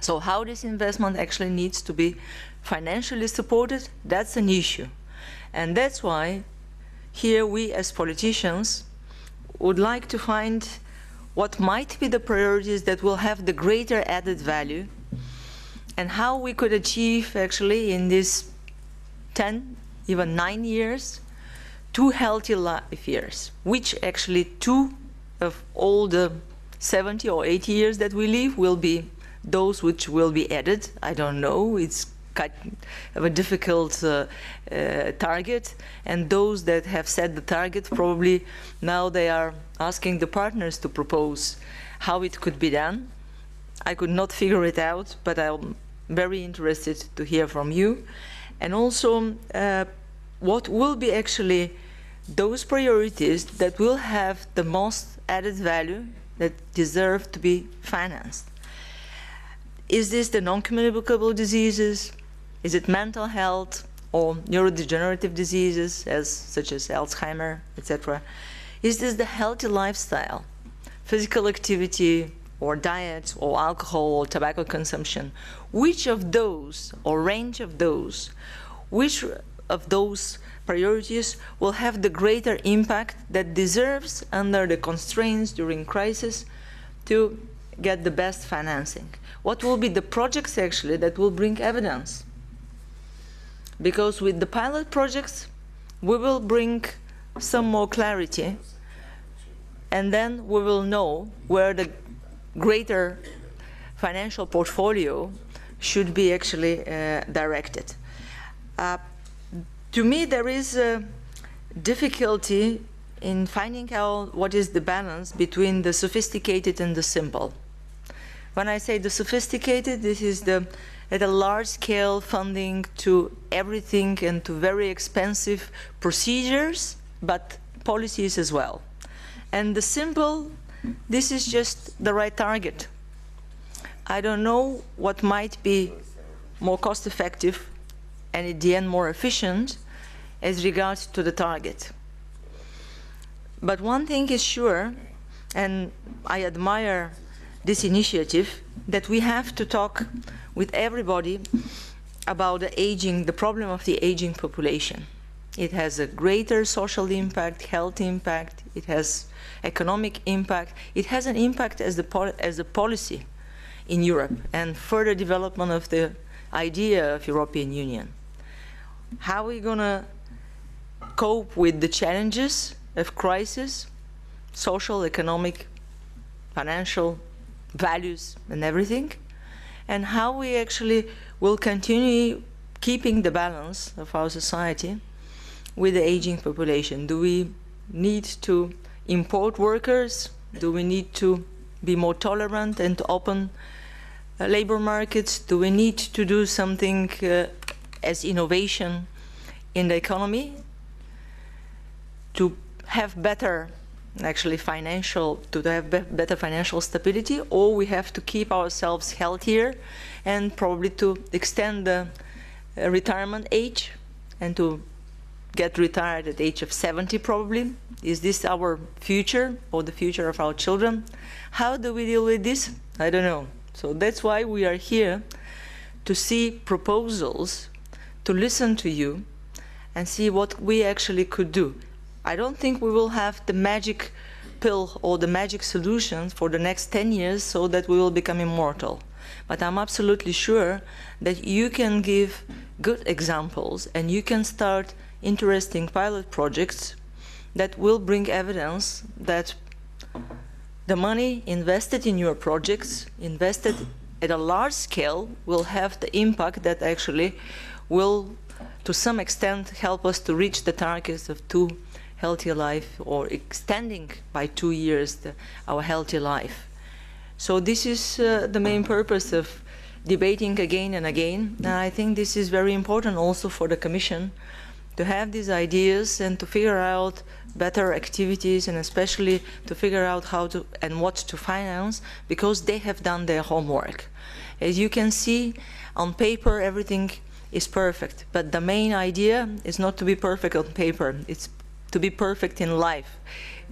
So how this investment actually needs to be financially supported, that's an issue. And that's why here we as politicians would like to find what might be the priorities that will have the greater added value, and how we could achieve actually in these 10, even 9 years, 2 healthy life years, which actually 2 of all the 70 or 80 years that we live will be those which will be added. I don't know, it's kind of a difficult target, and those that have set the target, probably now they are asking the partners to propose how it could be done. I could not figure it out, but I'm very interested to hear from you. And also, what will be actually those priorities that will have the most added value that deserve to be financed? Is this the non-communicable diseases? Is it mental health or neurodegenerative diseases such as Alzheimer, etc.? Is this the healthy lifestyle, physical activity or diet or alcohol or tobacco consumption? Which of those or range of those, which of those priorities will have the greater impact that deserves, under the constraints during crisis, to get the best financing? What will be the projects actually that will bring evidence? Because with the pilot projects, we will bring some more clarity, and then we will know where the greater financial portfolio should be actually directed. To me, there is a difficulty in finding out what is the balance between the sophisticated and the simple. When I say the sophisticated, this is at a large-scale funding to everything and to very expensive procedures, but policies as well. And the simple, this is just the right target. I don't know what might be more cost-effective and in the end more efficient as regards to the target. But one thing is sure, and I admire this initiative, that we have to talk with everybody about the problem of the aging population. It has a greater social impact, health impact, it has economic impact, it has an impact as a policy in Europe and further development of the idea of European Union. How are we going to cope with the challenges of crisis, social, economic, financial, values and everything, and how we actually will continue keeping the balance of our society with the aging population? Do we need to import workers? Do we need to be more tolerant and to open labor markets? Do we need to do something as innovation in the economy to have better better financial stability, or we have to keep ourselves healthier and probably to extend the retirement age and to get retired at the age of 70 probably? Is this our future or the future of our children? How do we deal with this? I don't know. So that's why we are here, to see proposals, to listen to you and see what we actually could do. I don't think we will have the magic pill or the magic solution for the next 10 years so that we will become immortal. But I'm absolutely sure that you can give good examples and you can start interesting pilot projects that will bring evidence that the money invested in your projects, invested at a large scale, will have the impact that actually will, to some extent, help us to reach the targets of 2 healthy life, or extending by 2 years our healthy life. So this is the main purpose of debating again and again. And I think this is very important also for the Commission to have these ideas and to figure out better activities, and especially to figure out how to and what to finance, because they have done their homework. As you can see, on paper everything is perfect, but the main idea is not to be perfect on paper, it's to be perfect in life.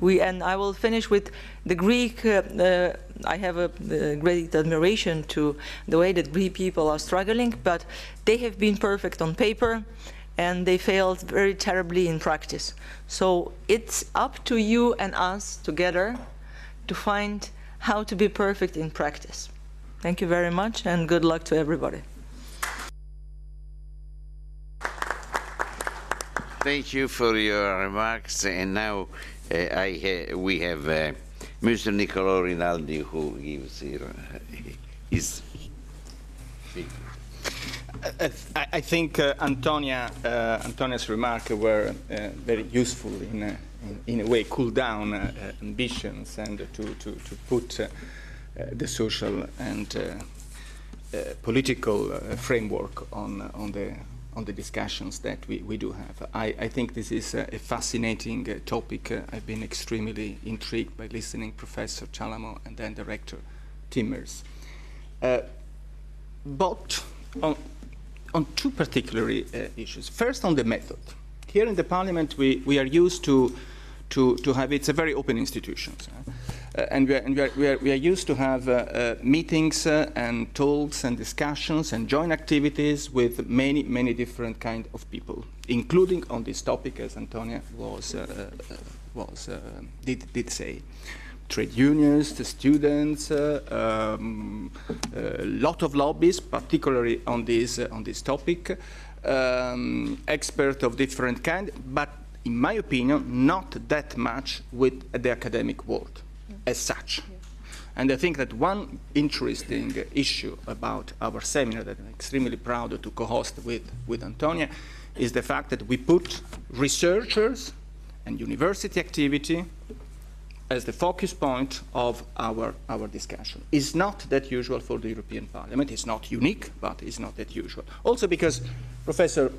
And I will finish with the Greek. I have a great admiration to the way that Greek people are struggling, but they have been perfect on paper and they failed very terribly in practice. So it's up to you and us together to find how to be perfect in practice. Thank you very much, and good luck to everybody. Thank you for your remarks. And now we have Mr. Niccolò Rinaldi, who gives his speech. I think Antonia's remarks were very useful in a way, cool down ambitions and to put the social and political framework on the discussions that we do have. I think this is a fascinating topic. I've been extremely intrigued by listening Professor Cialamo and then Director Timmers. But on two particular issues. First, on the method. Here in the Parliament, we are used to have, it's a very open institution. And we are used to have meetings and talks and discussions and joint activities with many different kind of people, including on this topic, as Antonia did say. Trade unions, the students, a lot of lobbies, particularly on this topic, experts of different kind, but in my opinion, not that much with the academic world as such. And I think that one interesting issue about our seminar that I'm extremely proud to co-host with Antonia is the fact that we put researchers and university activity as the focus point of our discussion. It's not that usual for the European Parliament. It's not unique, but it's not that usual. Also because, Professor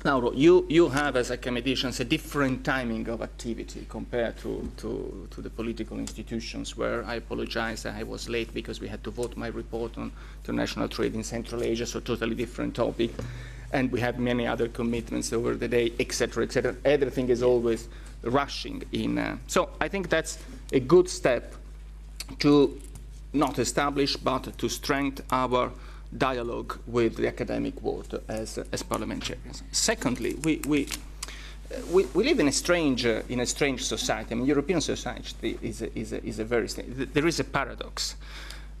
Lauro, you have as academicians a different timing of activity compared to the political institutions, where I apologize I was late because we had to vote my report on international trade in Central Asia, so totally different topic. And we have many other commitments over the day, etc., etc. Everything is always rushing in. So I think that's a good step to not establish, but to strengthen our dialogue with the academic world as parliamentarians. Secondly, we live in a strange society. I mean, European society is a very strange. There is a paradox.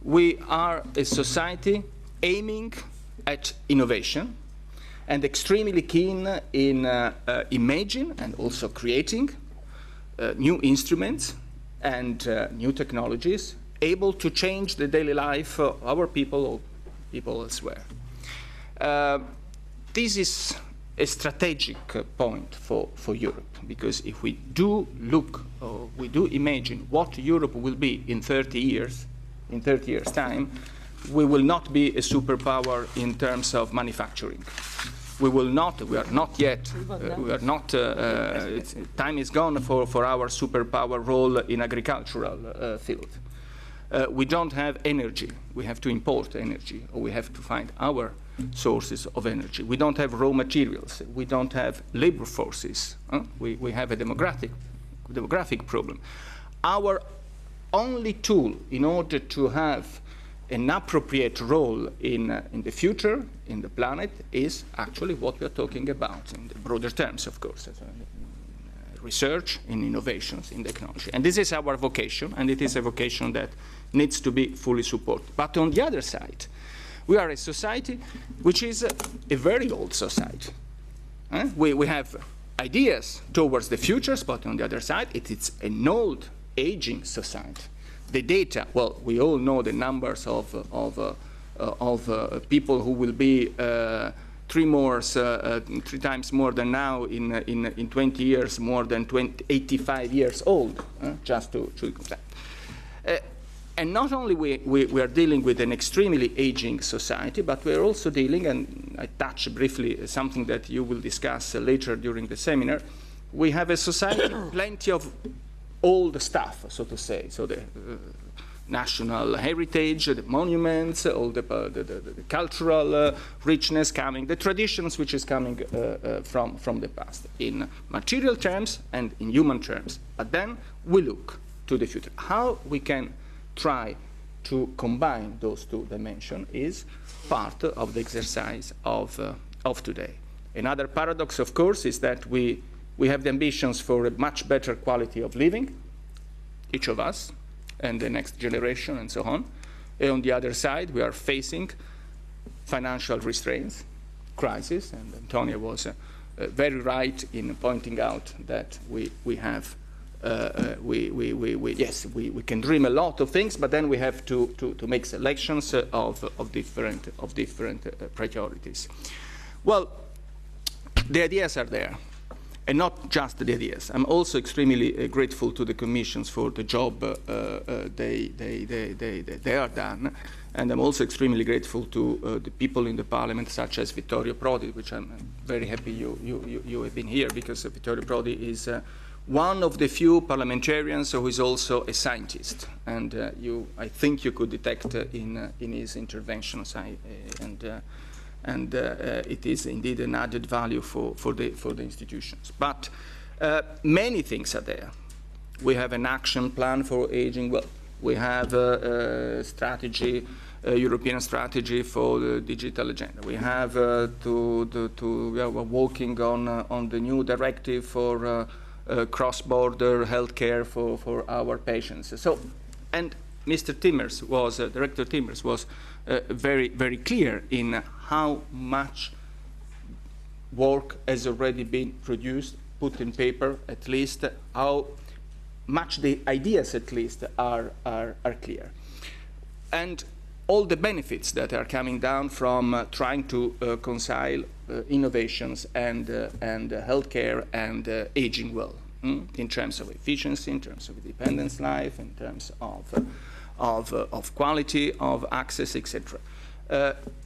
We are a society aiming at innovation and extremely keen in imagining and also creating new instruments and new technologies able to change the daily life of our people or people elsewhere. This is a strategic point for Europe, because if we do look or we do imagine what Europe will be in 30 years time, we will not be a superpower in terms of manufacturing. We are not yet, time is gone for our superpower role in agricultural field. We don't have energy. We have to import energy, or we have to find our sources of energy. We don't have raw materials. We don't have labor forces. We have a demographic problem. Our only tool in order to have an appropriate role in the future, in the planet, is actually what we are talking about, in the broader terms, of course, research in innovations in technology. And this is our vocation, and it is a vocation that needs to be fully supported. But on the other side, we are a society which is a very old society. We have ideas towards the futures, but on the other side, it's an old, aging society. The data, well, we all know the numbers of people who will be three times more than now in 20 years, more than 85 years old, just to that. And not only we are dealing with an extremely aging society, but we are also dealing, and I touch briefly something that you will discuss later during the seminar, we have a society, plenty of old stuff, so to say, so the national heritage, the monuments, all the cultural richness coming, the traditions which is coming from the past, in material terms and in human terms. But then we look to the future. How we can try to combine those two dimensions is part of the exercise of today. Another paradox, of course, is that we have the ambitions for a much better quality of living, each of us, and the next generation and so on. And on the other side, we are facing financial restraints, crisis, and Antonyia was very right in pointing out that we can dream a lot of things, but then we have to make selections of different priorities. Well, the ideas are there, and not just the ideas. I'm also extremely grateful to the commissions for the job they are done, and I'm also extremely grateful to the people in the parliament, such as Vittorio Prodi, which I'm very happy you have been here, because Vittorio Prodi is one of the few parliamentarians who is also a scientist, and I think you could detect in his interventions, and it is indeed an added value for the institutions. But many things are there. We have an action plan for aging well. We have a strategy, a European strategy for the digital agenda. We have we are working on the new directive for cross-border healthcare for our patients. So, and Mr. Timmers was, Director Timmers was very, very clear in how much work has already been produced, put in paper, at least how much the ideas at least are clear. And all the benefits that are coming down from trying to reconcile innovations and healthcare and aging well, in terms of efficiency, in terms of independence life, in terms of quality, of access, etc.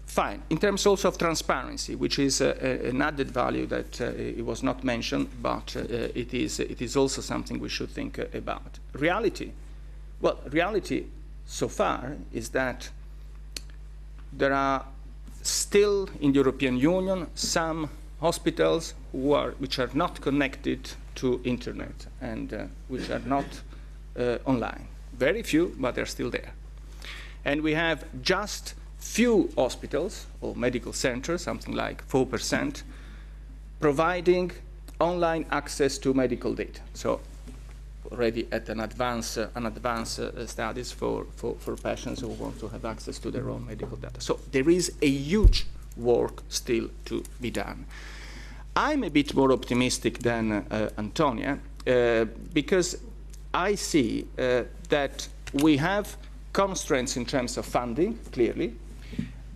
Fine. In terms also of transparency, which is an added value that it was not mentioned, but it is also something we should think about. Reality. Well, reality so far is that there are still in the European Union some hospitals which are not connected to internet and which are not online. Very few, but they're still there. And we have just few hospitals or medical centers, something like 4%, providing online access to medical data. So already at an advanced studies for patients who want to have access to their own medical data. So there is a huge work still to be done. I'm a bit more optimistic than Antonyia because I see that we have constraints in terms of funding, clearly,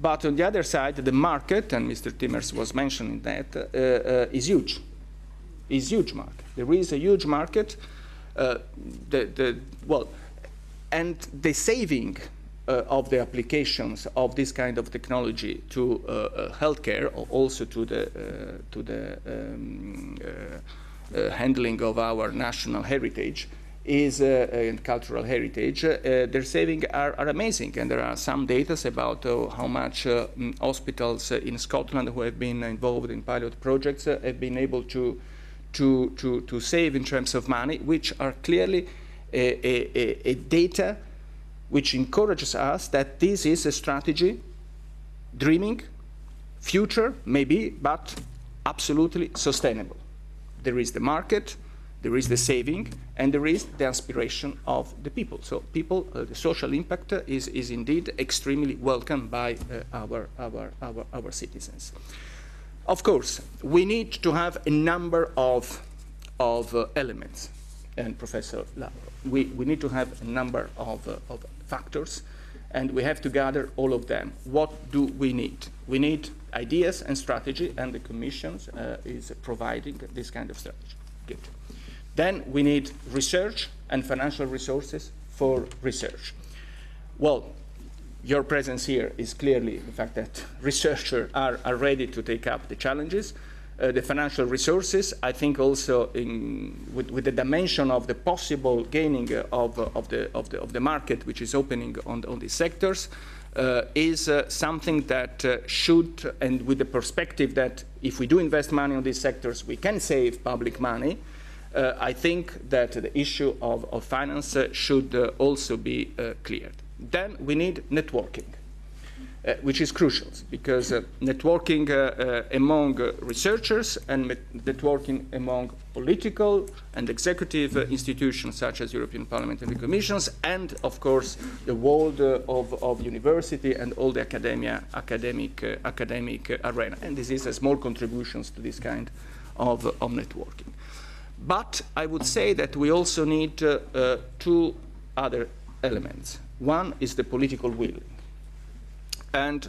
but on the other side, the market, and Mr. Timmers was mentioning that, is huge. Is huge market. There is a huge market. And the saving of the applications of this kind of technology to healthcare, or also to the handling of our national heritage, and cultural heritage, their savings are amazing, and there are some data about how much hospitals in Scotland who have been involved in pilot projects have been able to save in terms of money, which are clearly a data which encourages us that this is a strategy, dreaming, future maybe, but absolutely sustainable. There is the market, there is the saving, and there is the aspiration of the people. So people, the social impact is indeed extremely welcomed by our citizens. Of course, we need to have a number of elements, and Professor Lauro, we need to have a number of factors, and we have to gather all of them. What do we need? We need ideas and strategy, and the Commission is providing this kind of strategy. Good. Then we need research and financial resources for research. Well, your presence here is clearly the fact that researchers are ready to take up the challenges. The financial resources, I think also with the dimension of the possible gaining of the market which is opening on these sectors, is something that should, and with the perspective that if we do invest money on these sectors, we can save public money. I think that the issue of finance should also be cleared. Then we need networking. which is crucial because networking among researchers and networking among political and executive institutions such as European Parliament and the Commissions, and of course the world of university and all the academic arena. And this is a small contributions to this kind of networking. But I would say that we also need two other elements. One is the political will. And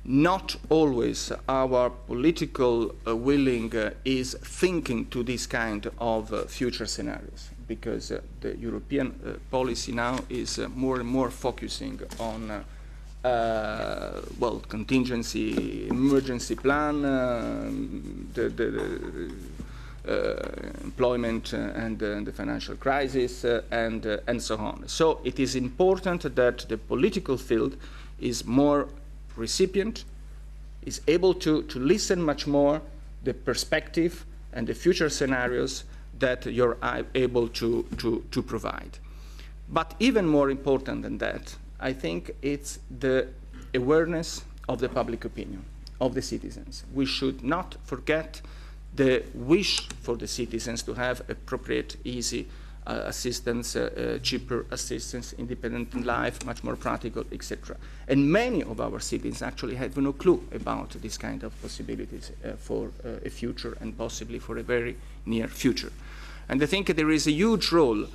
not always our political willing is thinking to this kind of future scenarios, because the European policy now is more and more focusing on well, contingency, emergency plan, employment and the financial crisis, and so on. So it is important that the political field is more recipient, is able to listen much more the perspective and the future scenarios that you're able to provide. But even more important than that, I think it's the awareness of the public opinion, of the citizens. We should not forget the wish for the citizens to have appropriate, easy assistance, cheaper assistance, independent in life, much more practical, etc. And many of our citizens actually have no clue about this kind of possibilities for a future and possibly for a very near future. And I think there is a huge role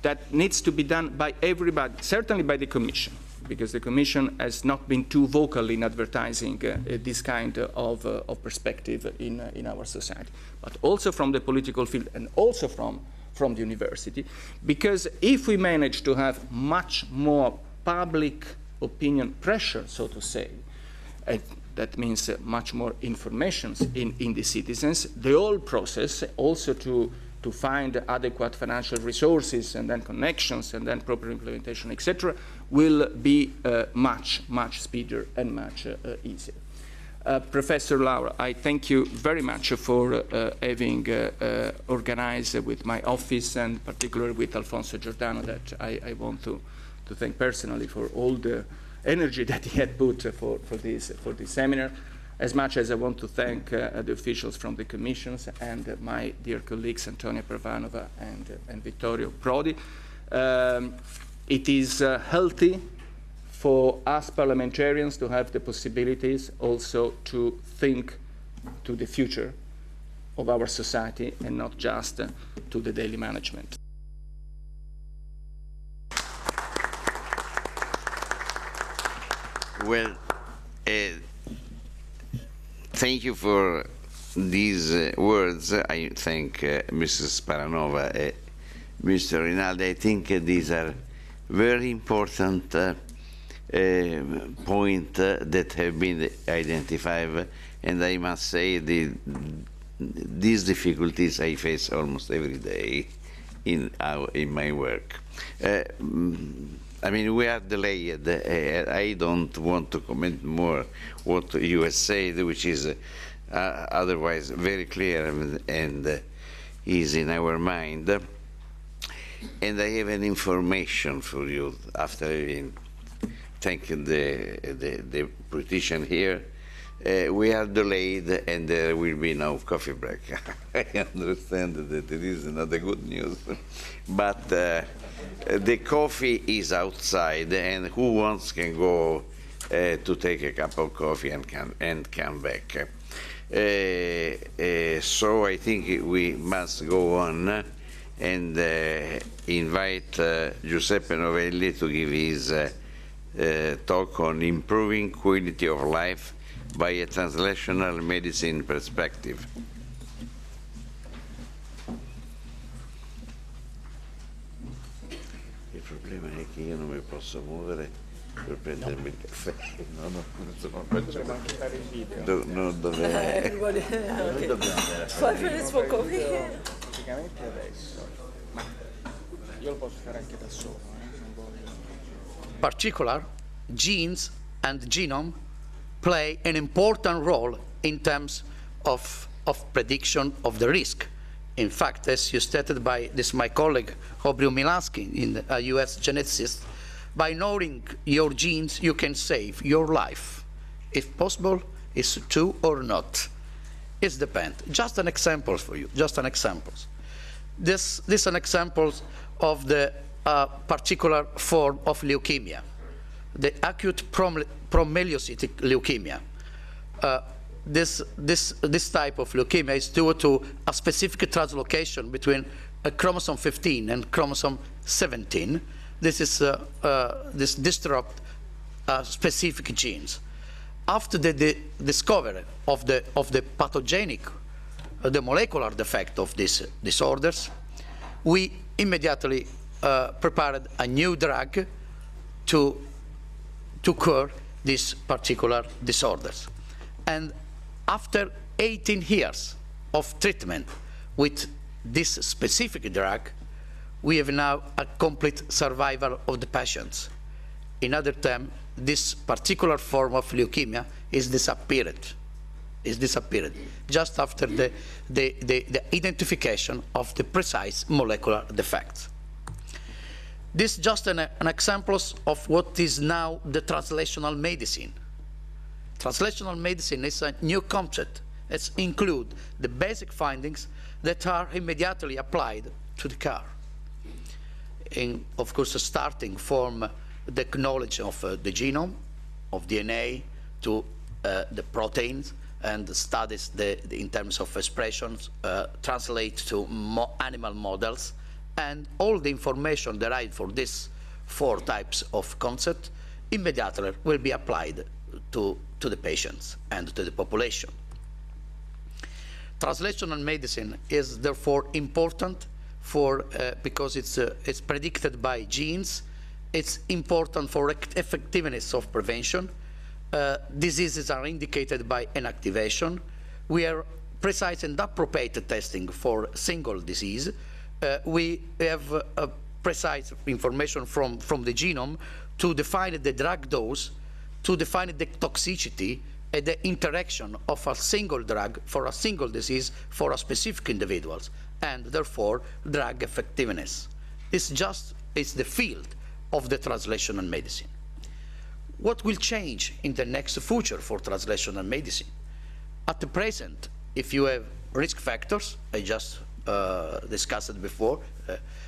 that needs to be done by everybody, certainly by the Commission, because the Commission has not been too vocal in advertising this kind of perspective in our society, but also from the political field and also from the university, because if we manage to have much more public opinion pressure, so to say, that means much more information in the citizens, the whole process also to find adequate financial resources and then connections and then proper implementation, etc., will be much speedier and much easier. Professor Laura, I thank you very much for having organized with my office and particularly with Alfonso Giordano, that I want to thank personally for all the energy that he had put for this seminar, as much as I want to thank the officials from the commissions and my dear colleagues Antonyia Parvanova and Vittorio Prodi. It is healthy for us parliamentarians to have the possibilities also to think to the future of our society and not just to the daily management. Well, thank you for these words. I thank Mrs. Parvanova, Mr. Rinaldi. I think these are very important points that have been identified, and I must say these difficulties I face almost every day in my work. I mean, we are delayed. I don't want to comment more what you have said, which is otherwise very clear and is in our mind. And I have an information for you after having thanked the politician here. We are delayed and there will be no coffee break. I understand that it is not a good news, but the coffee is outside, and who wants can go to take a cup of coffee and come back. So I think we must go on and invite Giuseppe Novelli to give his talk on improving quality of life by a translational medicine perspective. Il problema è che io non mi posso muovere per prendermi il caffè. No, non faccio. No, dove? Okay. 5 minutes for coffee. Praticamente adesso, ma io lo posso fare anche da solo. Particular, genes and genome play an important role in terms of prediction of the risk. In fact, as you stated by my colleague Obriu Milaski, a US geneticist, by knowing your genes, you can save your life. If possible, it's true or not. It depends. Just an example for you, just an example. This is an example of the particular form of leukemia, the acute promyelocytic leukemia. This type of leukemia is due to a specific translocation between chromosome 15 and chromosome 17. This disrupt specific genes. After the discovery of the pathogenic, the molecular defect of these disorders, we immediately prepared a new drug to cure these particular disorders. And after 18 years of treatment with this specific drug, we have now a complete survival of the patients. In other terms, this particular form of leukemia is disappeared. Just after the identification of the precise molecular defects. This is just an example of what is now the translational medicine. Translational medicine is a new concept. It includes the basic findings that are immediately applied to the care. Of course, starting from the knowledge of the genome, of DNA, to the proteins, and studies in terms of expressions, translate to animal models, and all the information derived for these 4 types of concept immediately will be applied to the patients and to the population. Translational medicine is therefore important because it's predicted by genes. It's important for effectiveness of prevention. Diseases are indicated by inactivation. We are precise and appropriate testing for single disease. We have precise information from the genome to define the drug dose, to define the toxicity and the interaction of a single drug for a single disease for a specific individuals, and therefore drug effectiveness. This just is the field of the translational medicine. What will change in the next future for translational medicine? At the present, if you have risk factors, I just discussed it before,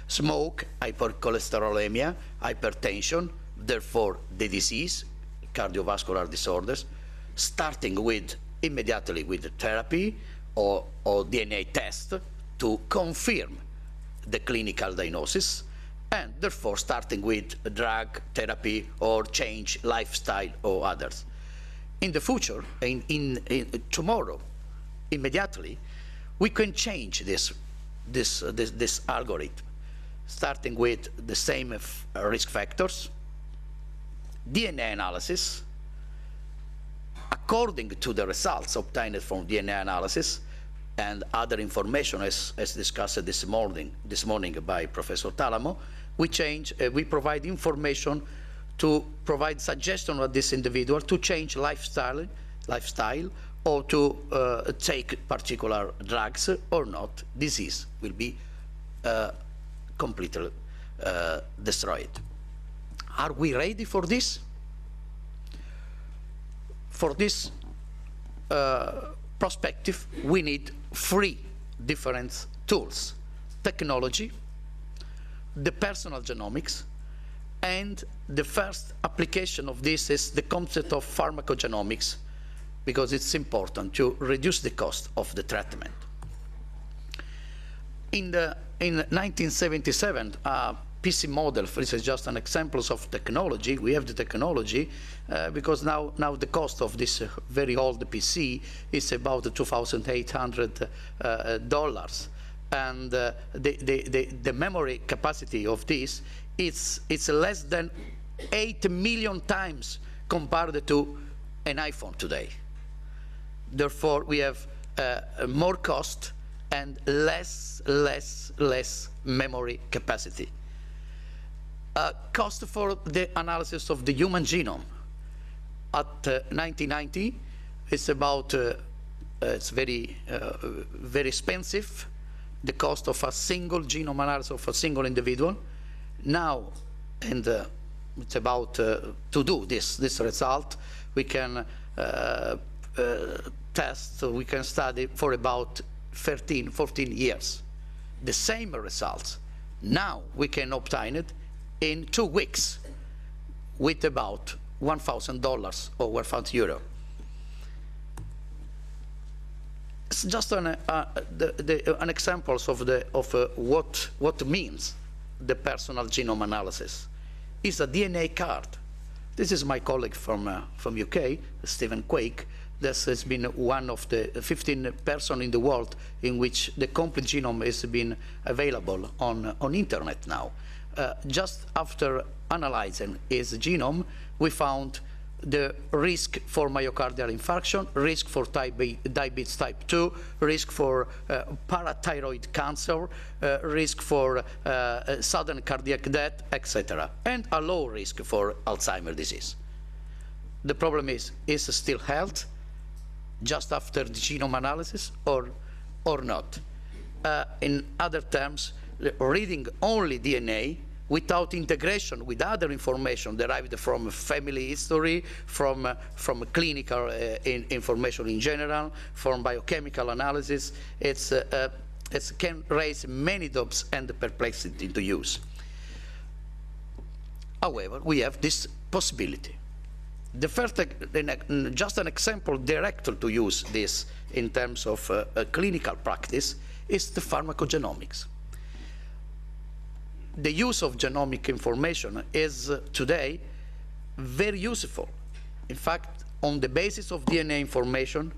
smoke, hypercholesterolemia, hypertension, therefore the disease, cardiovascular disorders, starting immediately with therapy or DNA test to confirm the clinical diagnosis, and therefore starting with drug therapy or change lifestyle or others. In the future, in tomorrow, immediately, we can change this algorithm, starting with the same risk factors, DNA analysis, according to the results obtained from DNA analysis and other information as discussed this morning by Professor Talamo, we provide information to provide suggestion of this individual to change lifestyle or to take particular drugs or not. Disease will be completely destroyed. Are we ready for this? For this perspective, we need 3 different tools: technology, the personal genomics, and the first application of this is the concept of pharmacogenomics, because it's important to reduce the cost of the treatment. In 1977, PC model, this is just an example of technology. We have the technology because now the cost of this very old PC is about $2,800, and the memory capacity of this it's less than 8 million times compared to an iPhone today. Therefore, we have more cost and less memory capacity. Cost for the analysis of the human genome at 1990 is about it's very expensive, the cost of a single genome analysis of a single individual. Now, and it's about to do this result. We can test, we can study for about 13, 14 years. The same results. Now we can obtain it in 2 weeks with about $1,000 or €1,000. It's just an examples of what means the personal genome analysis. It's a DNA card. This is my colleague from UK, Stephen Quake. This has been one of the 15 persons in the world in which the complete genome has been available on internet now. Just after analyzing his genome, we found the risk for myocardial infarction, risk for diabetes type 2, risk for parathyroid cancer, risk for sudden cardiac death, etc., and a low risk for Alzheimer's disease. The problem is still health just after the genome analysis or not? In other terms, reading only DNA without integration with other information derived from family history, from clinical information in general, from biochemical analysis, it can raise many doubts and perplexity to use. However, we have this possibility. The first, just an example direct to use this in terms of clinical practice is the pharmacogenomics. The use of genomic information is today very useful. In fact, on the basis of DNA information,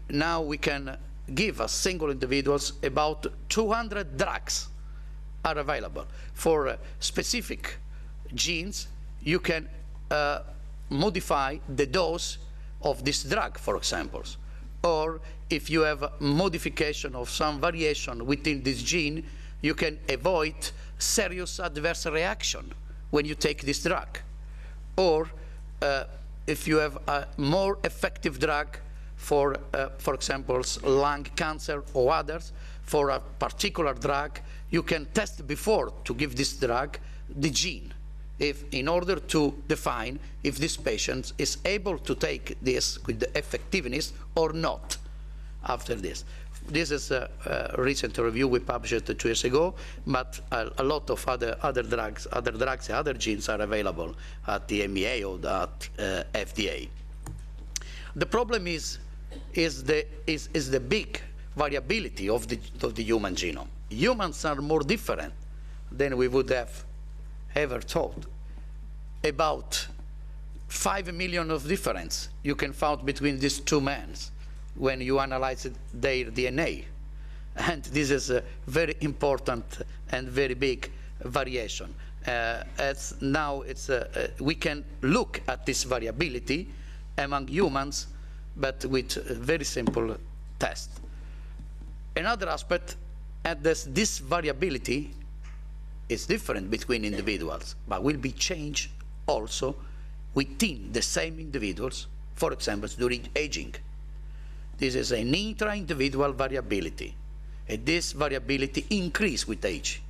now we can give a single individuals about 200 drugs are available. For specific genes, you can modify the dose of this drug, for example. Or if you have a modification of some variation within this gene, you can avoid serious adverse reaction when you take this drug. Or if you have a more effective drug for example, lung cancer or others, for a particular drug, you can test before to give this drug the gene, in order to define if this patient is able to take this with the effectiveness or not after this. This is a recent review we published 2 years ago, but a lot of other drugs, other genes are available at the EMA or at FDA. The problem is the big variability of the human genome. Humans are more different than we would have ever thought. About 5 million of difference you can find between these two men when you analyze their DNA. And this is a very important and very big variation. We can look at this variability among humans, but with a very simple test. Another aspect, this variability is different between individuals, but will be changed also within the same individuals, for example, during aging. This is an intra-individual variability, and this variability increases with age.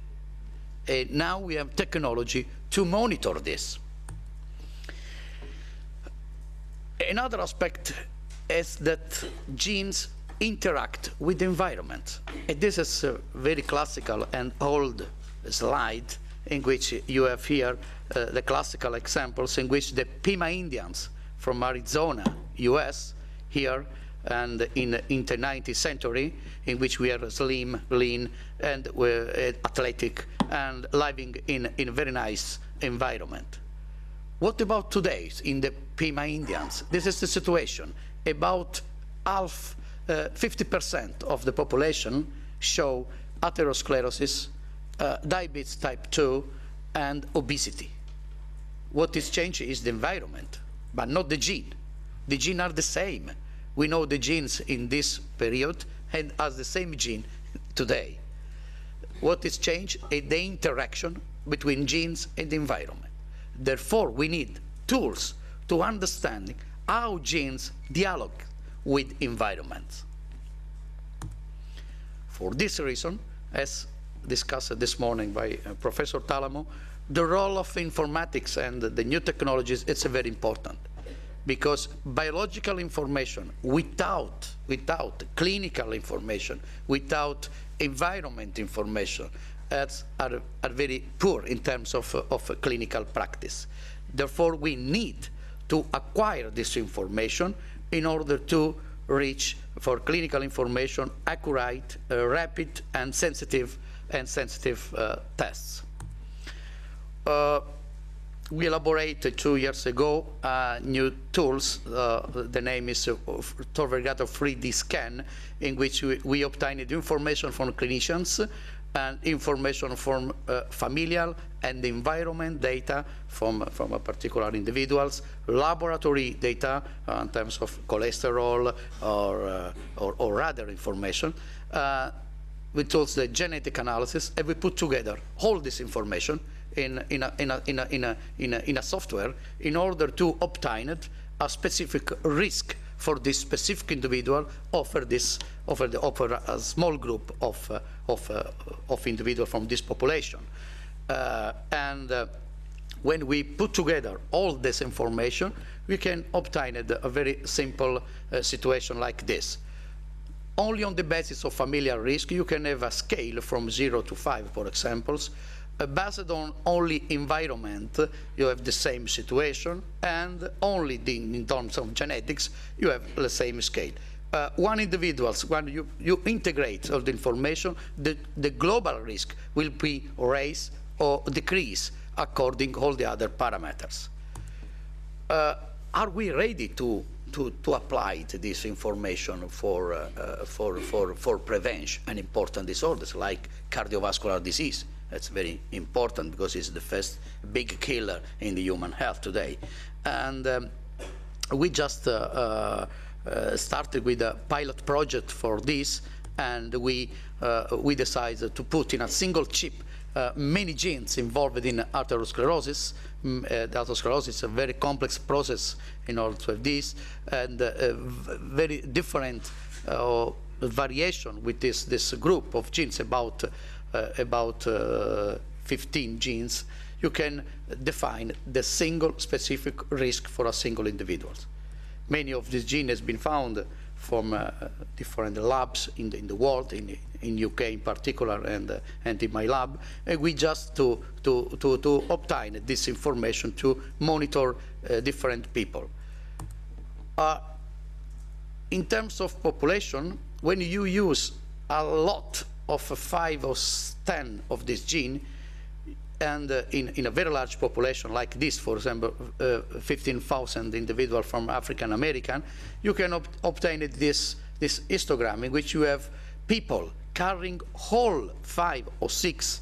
And now we have technology to monitor this. Another aspect is that genes interact with the environment. And this is a very classical and old slide in which you have here the classical examples in which the Pima Indians from Arizona, US, here, and in the 19th century, in which we are slim, lean, and athletic, and living in a very nice environment. What about today in the Pima Indians? This is the situation. About 50% of the population show atherosclerosis, diabetes type 2, and obesity. What is changing is the environment, but not the gene. The genes are the same. We know the genes in this period and as the same gene today. What is changed is the interaction between genes and the environment. Therefore, we need tools to understand how genes dialogue with environments. For this reason, as discussed this morning by Professor Talamo, the role of informatics and the new technologies, it's very important, because biological information without clinical information, without environment information, are very poor in terms of clinical practice. Therefore, we need to acquire this information in order to reach, for clinical information, accurate, rapid, and sensitive tests. We elaborated 2 years ago new tools. The name is Tor Vergata 3D Scan, in which we obtained information from clinicians and information from familial and environment data from a particular individuals, laboratory data in terms of cholesterol or other information. We took the genetic analysis, and we put together all this information in a software in order to obtain a specific risk for this specific individual, offer a small group of individuals from this population. When we put together all this information, we can obtain a very simple situation like this. Only on the basis of familial risk, you can have a scale from 0 to 5, for example. Based on only environment, you have the same situation, and only in terms of genetics, you have the same scale. One individual, when you integrate all the information, the global risk will be raised or decrease according to all the other parameters. Are we ready to apply this information for prevention and important disorders like cardiovascular disease? That's very important because it's the first big killer in the human health today. And we just started with a pilot project for this, and we decided to put in a single chip many genes involved in atherosclerosis. The atherosclerosis is a very complex process in order to have this, and very different variation with this group of genes, about 15 genes. You can define the single specific risk for a single individual. Many of these genes has been found from different labs in the world, in UK in particular, and in my lab. And we just to obtain this information to monitor different people. In terms of population, when you use a lot of 5 or 10 of this gene, and in a very large population like this, for example, 15,000 individuals from African American, you can obtain this histogram in which you have people carrying all 5 or 6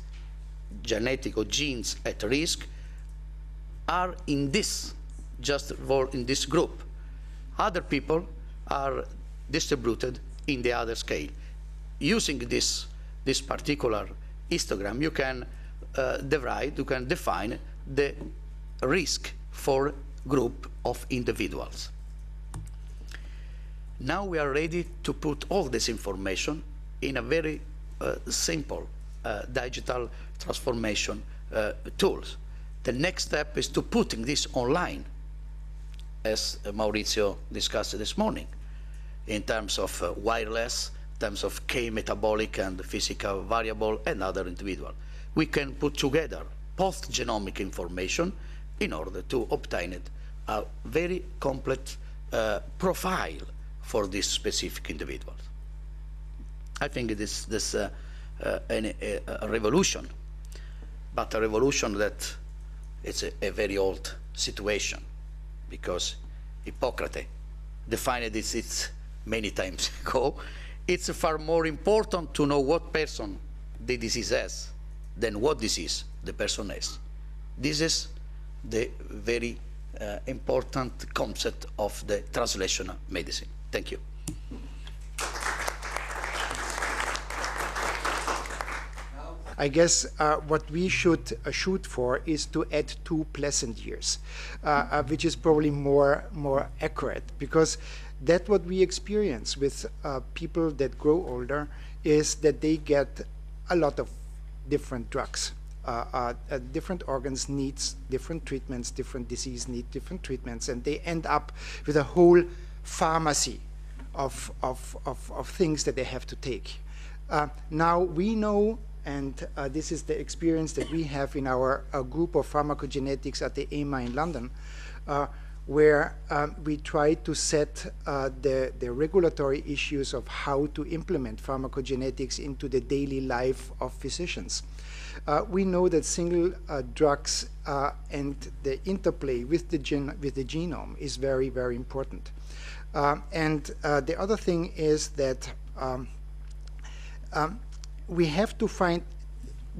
genetic or genes at risk are in this, just in this group. Other people are distributed in the other scale. Using this particular histogram, you can define the risk for group of individuals. Now we are ready to put all this information in a very simple digital transformation tools. The next step is to putting this online, as Maurizio discussed this morning, in terms of wireless, in terms of key metabolic and physical variable and other individual. We can put together post-genomic information in order to obtain a very complete profile for this specific individual. I think it is a revolution, but a revolution that it's a very old situation, because Hippocrates defined this many times ago. It's far more important to know what person the disease has than what disease the person has. This is the very important concept of the translational medicine. Thank you. I guess what we should shoot for is to add 2 pleasant years, which is probably more accurate, because that's what we experience with people that grow older, is that they get a lot of different drugs. different organs needs different treatments, different disease need different treatments, and they end up with a whole pharmacy of things that they have to take. Now we know, and this is the experience that we have in our group of pharmacogenetics at the EMA in London, where we try to set the regulatory issues of how to implement pharmacogenetics into the daily life of physicians. We know that single drugs and the interplay with the genome is very, very important. And the other thing is that we have to find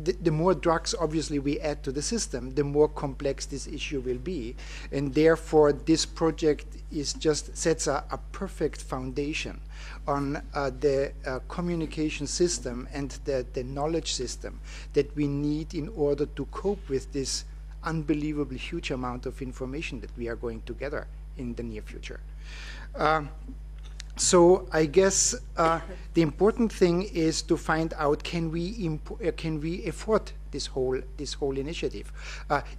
the more drugs obviously we add to the system, the more complex this issue will be, and therefore this project is just sets a perfect foundation on the communication system and the knowledge system that we need in order to cope with this unbelievably huge amount of information that we are going to gather in the near future. So I guess the important thing is to find out, can we afford this whole initiative?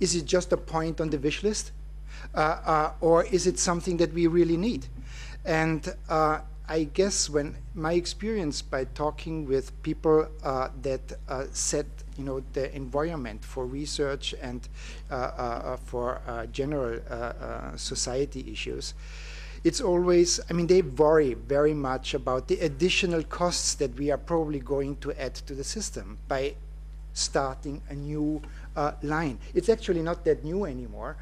Is it just a point on the wish list, or is it something that we really need? And I guess when my experience by talking with people that set the environment for research and for general society issues, it's always, I mean, they worry very much about the additional costs that we are probably going to add to the system by starting a new line. It's actually not that new anymore.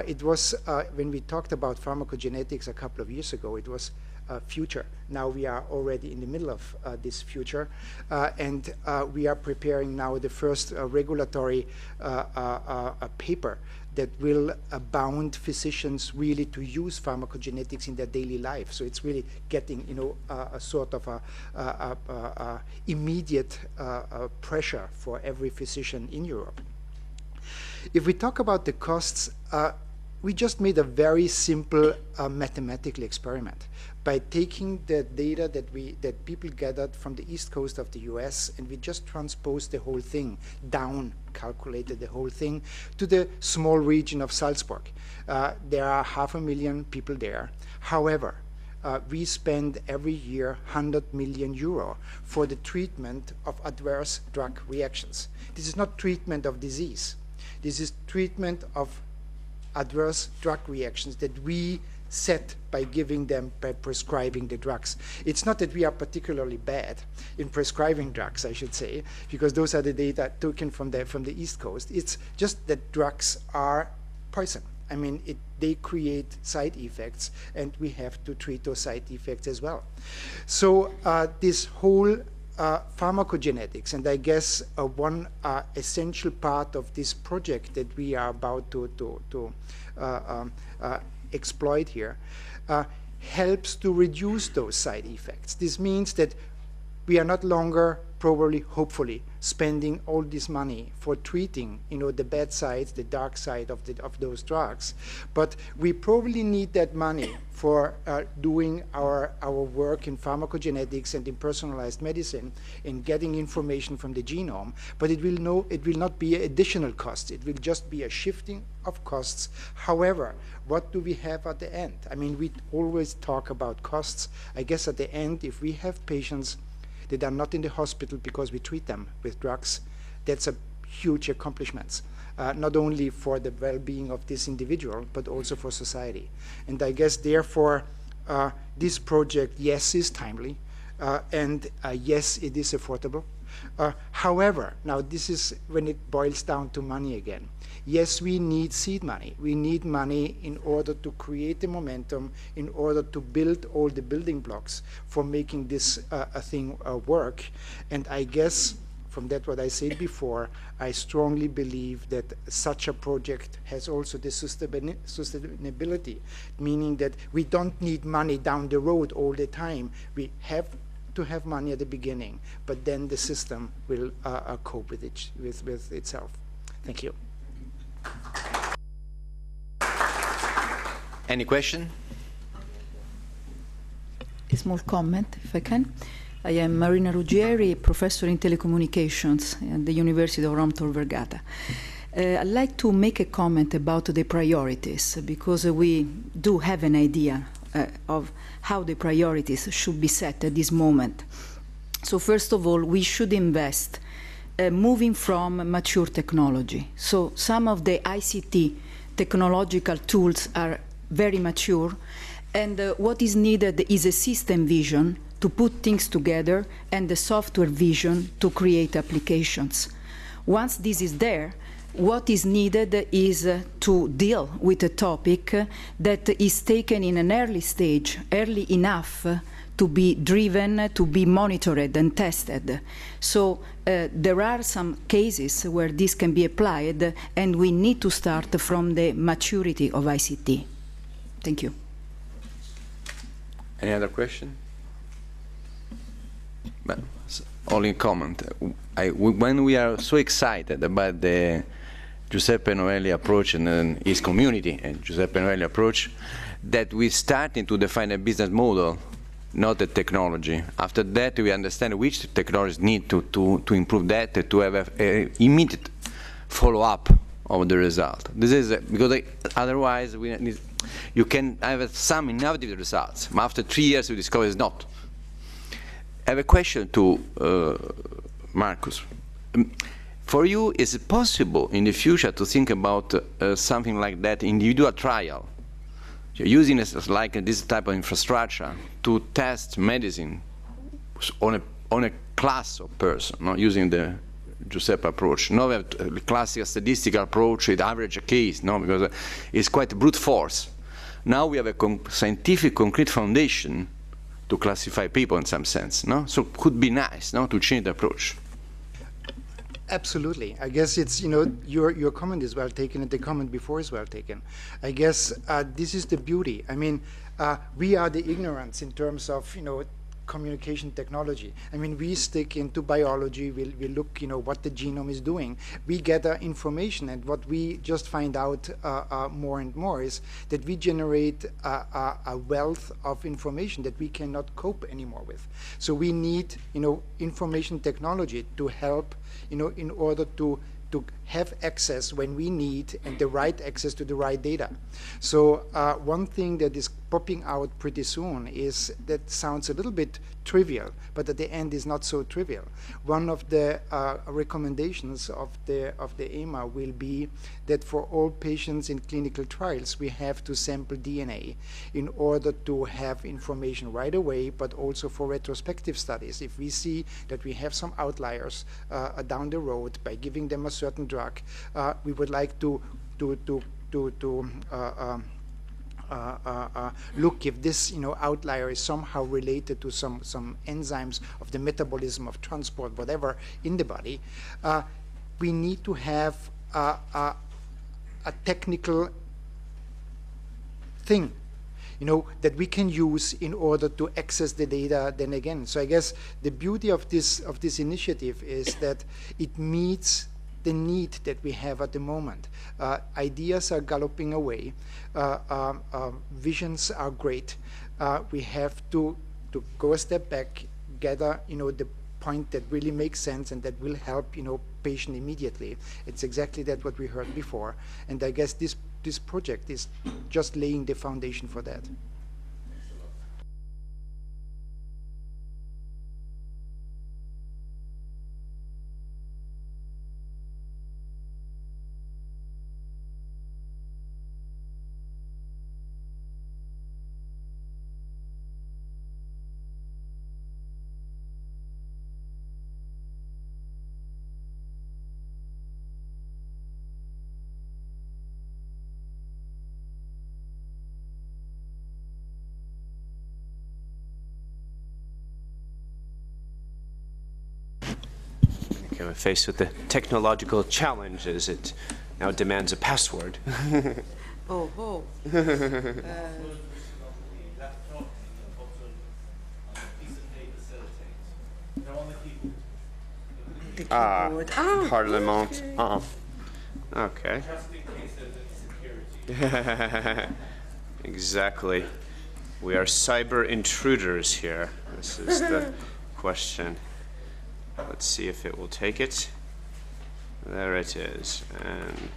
It was, when we talked about pharmacogenetics a couple of years ago, it was future. Now we are already in the middle of this future, and we are preparing now the first regulatory paper that will bound physicians really to use pharmacogenetics in their daily life. So it's really getting, a sort of a immediate pressure for every physician in Europe. If we talk about the costs, we just made a very simple mathematical experiment by taking the data that people gathered from the east coast of the US, and we just transposed the whole thing down, calculated the whole thing to the small region of Salzburg. There are 500,000 people there. However, we spend every year 100 million euro for the treatment of adverse drug reactions. This is not treatment of disease. This is treatment of adverse drug reactions that we set by giving them, by prescribing the drugs. It's not that we are particularly bad in prescribing drugs, I should say, because those are the data taken from the East Coast. It's just that drugs are poison. I mean, they create side effects, and we have to treat those side effects as well. So this whole pharmacogenetics, and I guess one essential part of this project that we are about to exploit here, helps to reduce those side effects. This means that we are not longer, probably, hopefully, spending all this money for treating, the bad sides, the dark side of those drugs. But we probably need that money for doing our work in pharmacogenetics and in personalized medicine, in getting information from the genome. But it will not be additional costs. It will just be a shifting of costs. However, what do we have at the end? I mean, we always talk about costs. I guess at the end, if we have patients that are not in the hospital because we treat them with drugs, that's a huge accomplishment, not only for the well-being of this individual, but also for society. And I guess, therefore, this project, yes, is timely, and yes, it is affordable. However, now this is when it boils down to money again. Yes, we need seed money. We need money in order to create the momentum, in order to build all the building blocks for making this a thing work. And I guess, from that what I said before, I strongly believe that such a project has also the sustainability, meaning that we don't need money down the road all the time. We have to have money at the beginning, but then the system will cope with itself. Thank you. Any question? A small comment, if I can. I am Marina Ruggieri, professor in telecommunications at the University of Rome Tor Vergata. I'd like to make a comment about the priorities, because we do have an idea of how the priorities should be set at this moment. So first of all, we should invest moving from mature technology. So some of the ICT technological tools are very mature, and what is needed is a system vision to put things together and the software vision to create applications. Once this is there, what is needed is to deal with a topic that is taken in an early stage, early enough to be driven, to be monitored and tested. So there are some cases where this can be applied, and we need to start from the maturity of ICT. Thank you. Any other question? But only comment. When we are so excited about the Giuseppe Novelli approach and his community and Giuseppe Novelli approach, that we starting to define a business model, not the technology. After that, we understand which technologies need to improve that, to have an immediate follow-up of the result. This is because otherwise you can have some innovative results, but after 3 years you discover it's not. I have a question to Marcus. For you, is it possible in the future to think about something like that, individual trial, using like this type of infrastructure to test medicine on a class of person, not using the Giuseppe approach, not a classical statistical approach with average case, no, because it's quite brute force. Now we have a scientific concrete foundation to classify people in some sense, no? So it could be nice, no, to change the approach. Absolutely. I guess it's, you know, your comment is well taken, and the comment before is well taken. I guess this is the beauty. I mean, we are the ignorance in terms of, you know, communication technology. I mean, we stick into biology, we look, you know, what the genome is doing. We gather information, and what we just find out more and more is that we generate a wealth of information that we cannot cope anymore with. So we need, you know, information technology to help, you know, in order to have access when we need, and the right access to the right data. So one thing that is popping out pretty soon is, that sounds a little bit trivial, but at the end is not so trivial. One of the recommendations of the EMA will be that for all patients in clinical trials, we have to sample DNA in order to have information right away, but also for retrospective studies. If we see that we have some outliers down the road, by giving them a certain drug, we would like to look if this, you know, outlier is somehow related to some enzymes of the metabolism of transport, whatever, in the body. We need to have a technical thing, you know, that we can use in order to access the data then again. So I guess the beauty of this initiative is that it meets the need that we have at the moment. Ideas are galloping away. Visions are great. We have to go a step back, gather, you know, the point that really makes sense and that will help, you know, patient immediately. It's exactly that what we heard before. And I guess this project is just laying the foundation for that. We're faced with the technological challenge as it now demands a password. Parlement. Okay. Exactly. We are cyber intruders here. This is the question. Let's see if it will take it. There it is. And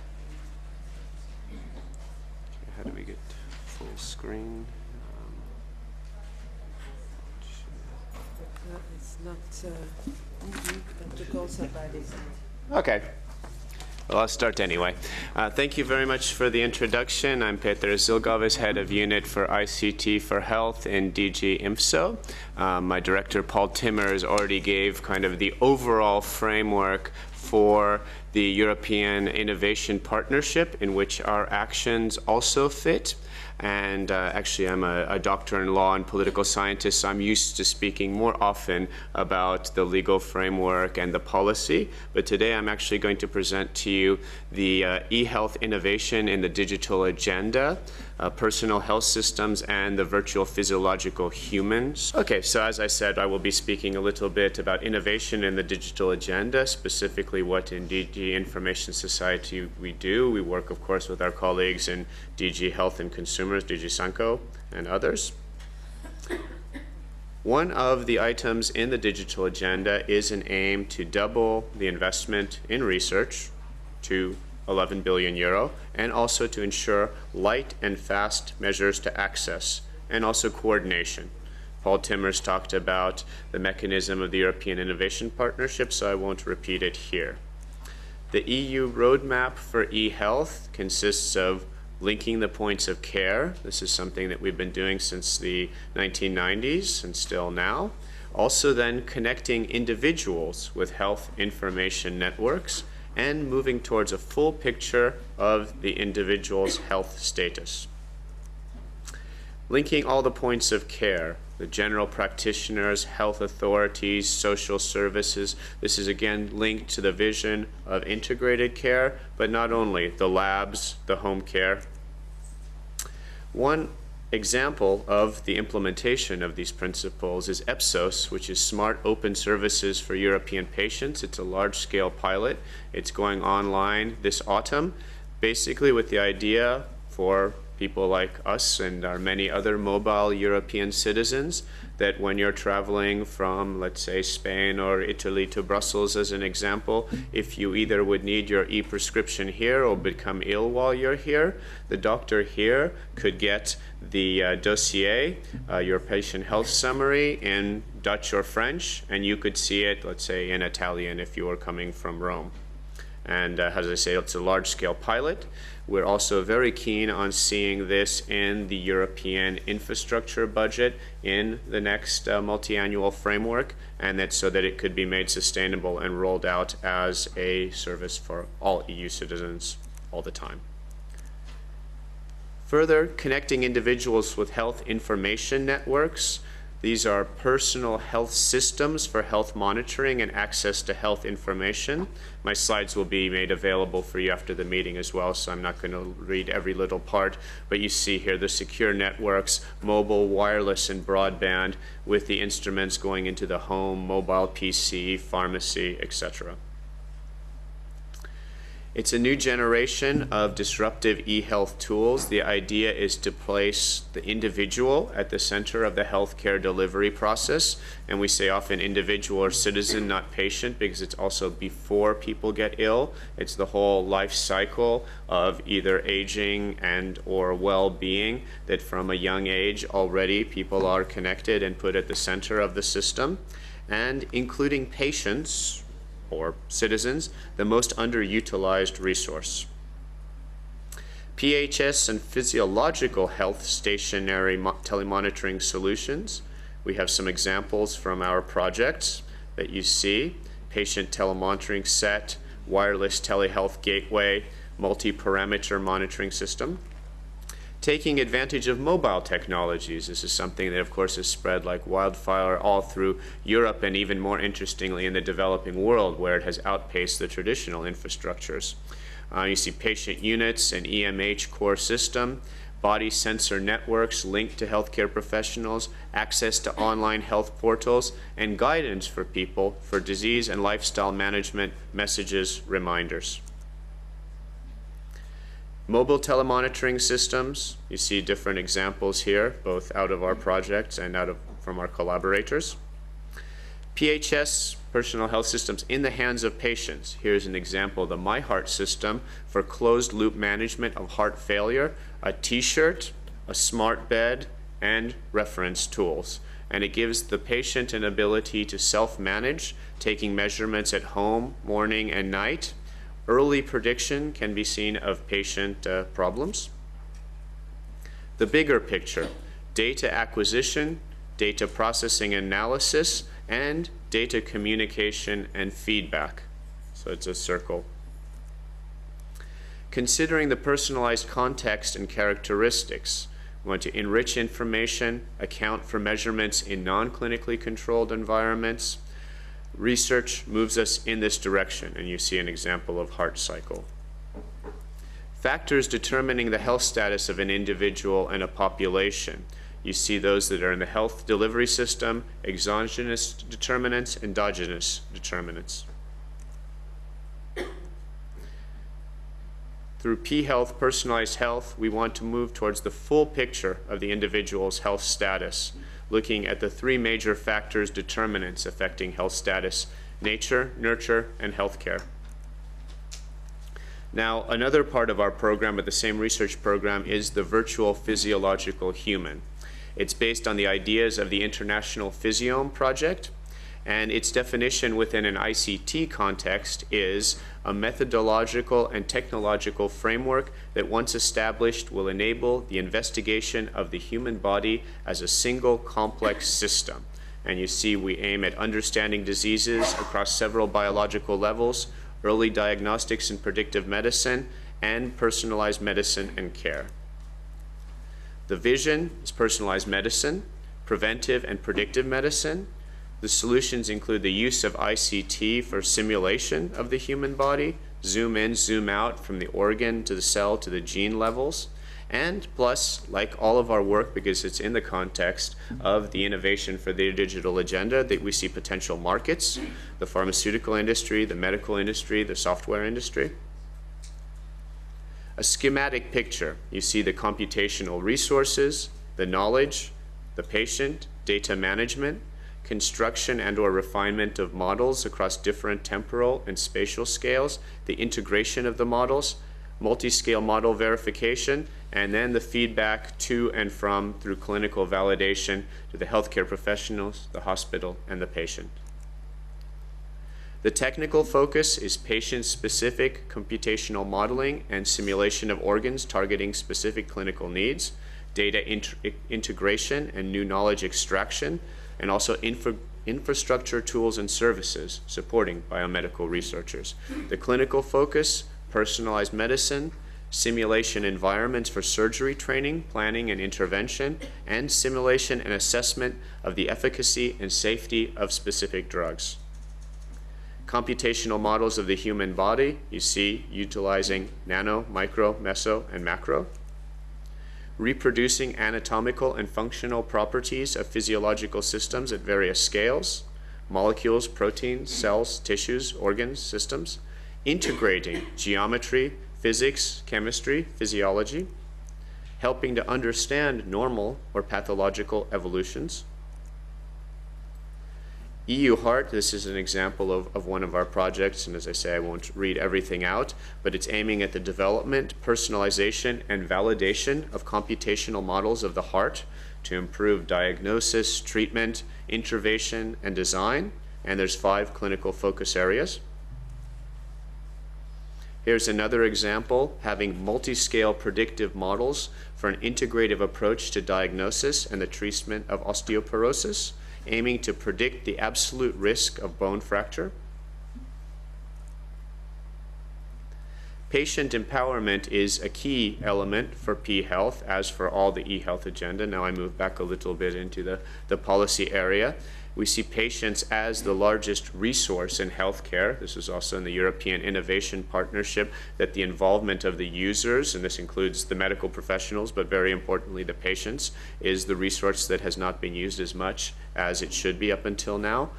how do we get full screen? It's not easy, but to call somebody. Okay. Well, I'll start anyway. Thank you very much for the introduction. I'm Pietro Zilgovis, head of unit for ICT for Health in DG IMSO. My director, Paul Timmers, already gave kind of the overall framework for the European Innovation Partnership, in which our actions also fit. And actually, I'm a doctor in law and political scientist, so I'm used to speaking more often about the legal framework and the policy. But today, I'm actually going to present to you the e-health innovation in the digital agenda, personal health systems, and the virtual physiological humans. Okay, so as I said, I will be speaking a little bit about innovation in the digital agenda, specifically what in DG Information Society we do. We work, of course, with our colleagues in DG Health and Consumers, DG Sanko, and others. One of the items in the digital agenda is an aim to double the investment in research to 11 billion euro, and also to ensure light and fast measures to access, and also coordination. Paul Timmers talked about the mechanism of the European Innovation Partnership, so I won't repeat it here. The EU roadmap for e-health consists of linking the points of care. This is something that we've been doing since the 1990s and still now. Also then connecting individuals with health information networks and moving towards a full picture of the individual's health status. Linking all the points of care, the general practitioners, health authorities, social services. This is again linked to the vision of integrated care, but not only the labs, the home care. One example of the implementation of these principles is EPSOS, which is Smart Open Services for European Patients. It's a large-scale pilot. It's going online this autumn, basically with the idea for people like us and our many other mobile European citizens that when you're traveling from, let's say, Spain or Italy to Brussels as an example, if you either would need your e-prescription here or become ill while you're here, the doctor here could get the dossier, your patient health summary in Dutch or French, and you could see it, let's say, in Italian if you were coming from Rome. And as I say, it's a large-scale pilot. We're also very keen on seeing this in the European infrastructure budget in the next multi-annual framework, and that so that it could be made sustainable and rolled out as a service for all EU citizens all the time. Further, connecting individuals with health information networks. These are personal health systems for health monitoring and access to health information. My slides will be made available for you after the meeting as well, so I'm not going to read every little part, but you see here the secure networks, mobile, wireless, and broadband, with the instruments going into the home, mobile PC, pharmacy, etc. It's a new generation of disruptive e-health tools. The idea is to place the individual at the center of the healthcare delivery process. And we say often individual or citizen, not patient, because it's also before people get ill. It's the whole life cycle of either aging and or well-being, that from a young age already people are connected and put at the center of the system. And including patients, or citizens, the most underutilized resource. PHS and physiological health stationary telemonitoring solutions. We have some examples from our projects that you see. Patient telemonitoring set, wireless telehealth gateway, multi-parameter monitoring system. Taking advantage of mobile technologies. This is something that, of course, has spread like wildfire all through Europe and even more interestingly in the developing world, where it has outpaced the traditional infrastructures. You see patient units, an EMH core system, body sensor networks linked to healthcare professionals, access to online health portals, and guidance for people for disease and lifestyle management, messages, reminders. Mobile telemonitoring systems, you see different examples here, both out of our projects and from our collaborators. PHS, personal health systems in the hands of patients. Here's an example of the My Heart system for closed loop management of heart failure, a t-shirt, a smart bed, and reference tools. And it gives the patient an ability to self-manage, taking measurements at home, morning and night. Early prediction can be seen of patient problems. The bigger picture, data acquisition, data processing and analysis, and data communication and feedback. So it's a circle. Considering the personalized context and characteristics, we want to enrich information, account for measurements in non-clinically controlled environments. Research moves us in this direction, and you see an example of heart cycle. Factors determining the health status of an individual and a population. You see those that are in the health delivery system, exogenous determinants, endogenous determinants. Through P-Health, personalized health, we want to move towards the full picture of the individual's health status, looking at the three major factors, determinants affecting health status: nature, nurture, and healthcare. Now, another part of our program, but the same research program, is the virtual physiological human. It's based on the ideas of the International Physiome Project, and its definition within an ICT context is a methodological and technological framework that, once established, will enable the investigation of the human body as a single complex system. And you see we aim at understanding diseases across several biological levels, early diagnostics and predictive medicine, and personalized medicine and care. The vision is personalized medicine, preventive and predictive medicine. The solutions include the use of ICT for simulation of the human body, zoom in, zoom out from the organ to the cell to the gene levels, and plus, like all of our work, because it's in the context of the innovation for the digital agenda, that we see potential markets, the pharmaceutical industry, the medical industry, the software industry. A schematic picture, you see the computational resources, the knowledge, the patient, data management, construction and or refinement of models across different temporal and spatial scales, the integration of the models, multi-scale model verification, and then the feedback to and from through clinical validation to the healthcare professionals, the hospital, and the patient. The technical focus is patient-specific computational modeling and simulation of organs targeting specific clinical needs, data integration and new knowledge extraction, and also infrastructure tools and services supporting biomedical researchers. The clinical focus, personalized medicine, simulation environments for surgery training, planning, and intervention, and simulation and assessment of the efficacy and safety of specific drugs. Computational models of the human body, you see, utilizing nano, micro, meso, and macro. Reproducing anatomical and functional properties of physiological systems at various scales, molecules, proteins, cells, tissues, organs, systems. Integrating geometry, physics, chemistry, physiology. Helping to understand normal or pathological evolutions. EU Heart, this is an example of one of our projects, and as I say, I won't read everything out, but it's aiming at the development, personalization, and validation of computational models of the heart to improve diagnosis, treatment, intervention, and design, and there's 5 clinical focus areas. Here's another example, having multi-scale predictive models for an integrative approach to diagnosis and the treatment of osteoporosis, aiming to predict the absolute risk of bone fracture. Patient empowerment is a key element for P-Health, as for all the e-health agenda. Now I move back a little bit into the policy area. We see patients as the largest resource in healthcare. This is also in the European Innovation Partnership, that the involvement of the users, and this includes the medical professionals, but very importantly the patients, is the resource that has not been used as much as it should be up until now.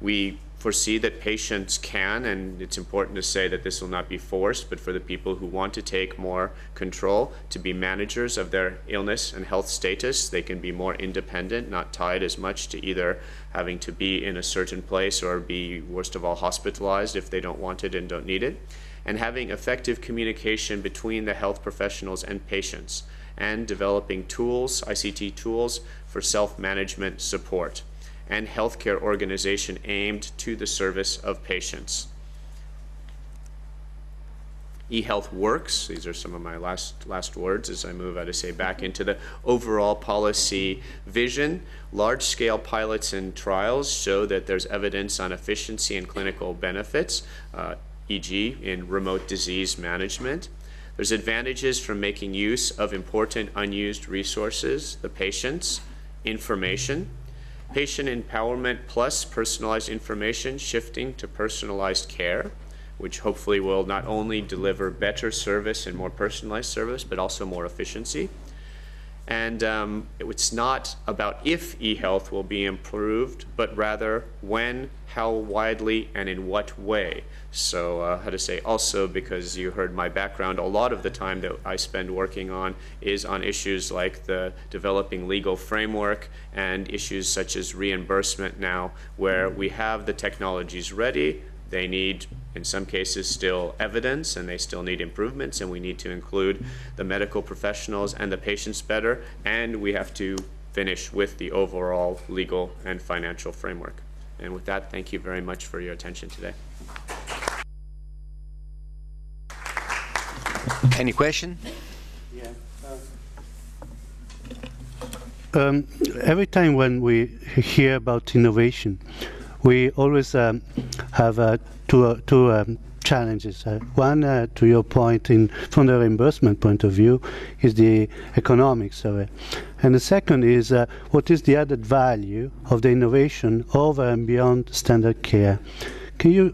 We foresee that patients can, and it's important to say that this will not be forced, but for the people who want to take more control, to be managers of their illness and health status. They can be more independent, not tied as much to either having to be in a certain place or be, worst of all, hospitalized if they don't want it and don't need it. And having effective communication between the health professionals and patients, and developing tools, ICT tools, for self-management support, and healthcare organization aimed to the service of patients. eHealth works. These are some of my last words as I move, back into the overall policy vision. Large-scale pilots and trials show that there's evidence on efficiency and clinical benefits, e.g. in remote disease management. There's advantages from making use of important unused resources, the patients, information, patient empowerment plus personalized information shifting to personalized care, which hopefully will not only deliver better service and more personalized service, but also more efficiency. And it's not about if eHealth will be improved, but rather when, how widely, and in what way. So also because you heard my background, a lot of the time that I spend working on is on issues like the developing legal framework and issues such as reimbursement now, where we have the technologies ready. They need, in some cases, still evidence, and they still need improvements, and we need to include the medical professionals and the patients better, and we have to finish with the overall legal and financial framework. And with that, thank you very much for your attention today. Any question? Yeah. Every time when we hear about innovation, we always have two challenges. One, to your point, from the reimbursement point of view, is the economics of it. And the second is what is the added value of the innovation over and beyond standard care. Can you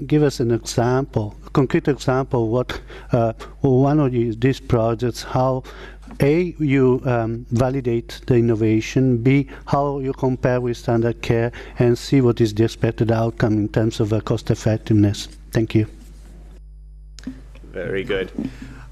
give us an example, a concrete example, what one of these projects, how A, you validate the innovation, B, how you compare with standard care, and C, what is the expected outcome in terms of cost effectiveness? Thank you. Very good.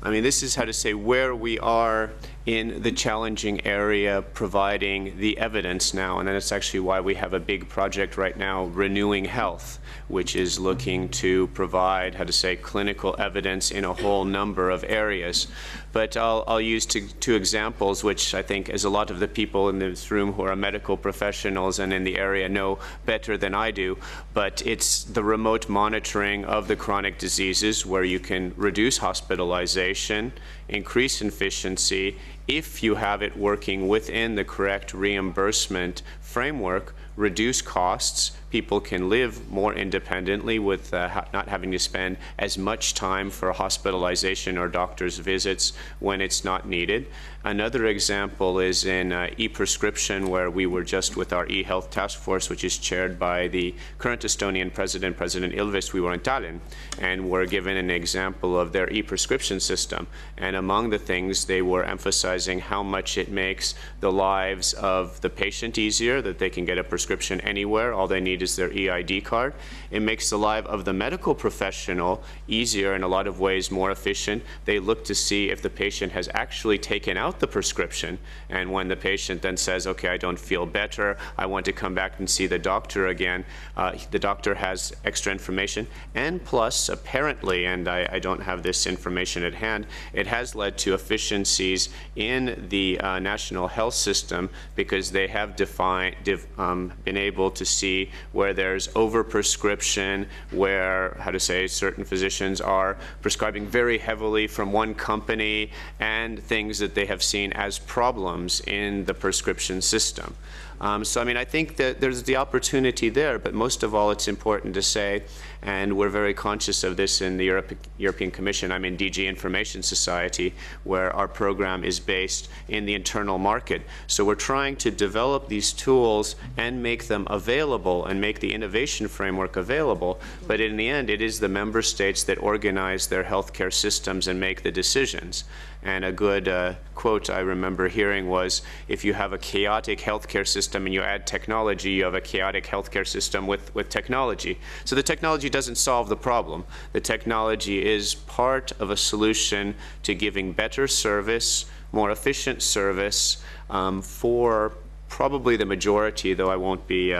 I mean, this is where we are in the challenging area providing the evidence now, and that's actually why we have a big project right now, Renewing Health, which is looking to provide, clinical evidence in a whole number of areas. But I'll use two examples, which I think, as a lot of the people in this room who are medical professionals and in the area know better than I do, but it's the remote monitoring of the chronic diseases where you can reduce hospitalization, increase efficiency, if you have it working within the correct reimbursement framework, reduce costs. People can live more independently with not having to spend as much time for hospitalization or doctor's visits when it's not needed. Another example is in e-prescription, where we were just with our e-health task force, which is chaired by the current Estonian president, President Ilves. We were in Tallinn and were given an example of their e-prescription system. And among the things, they were emphasizing how much it makes the lives of the patient easier, that they can get a prescription anywhere. All they need is their EID card. It makes the life of the medical professional easier, in a lot of ways more efficient. They look to see if the patient has actually taken out the prescription, and when the patient then says, okay, I don't feel better, I want to come back and see the doctor again, the doctor has extra information. And plus, apparently, and I don't have this information at hand, it has led to efficiencies in the national health system, because they have been able to see where there's overprescription, where, certain physicians are prescribing very heavily from one company, and things that they have seen as problems in the prescription system. So, I mean, I think that there's the opportunity there, but most of all, it's important to say, and we're very conscious of this in the European Commission. I'm in DG Information Society, where our program is based in the internal market. So we're trying to develop these tools and make them available and make the innovation framework available. But in the end, it is the member states that organize their healthcare systems and make the decisions. And a good quote I remember hearing was, if you have a chaotic healthcare system and you add technology, you have a chaotic healthcare system with technology. So the technology doesn't solve the problem. The technology is part of a solution to giving better service, more efficient service for probably the majority, though I won't be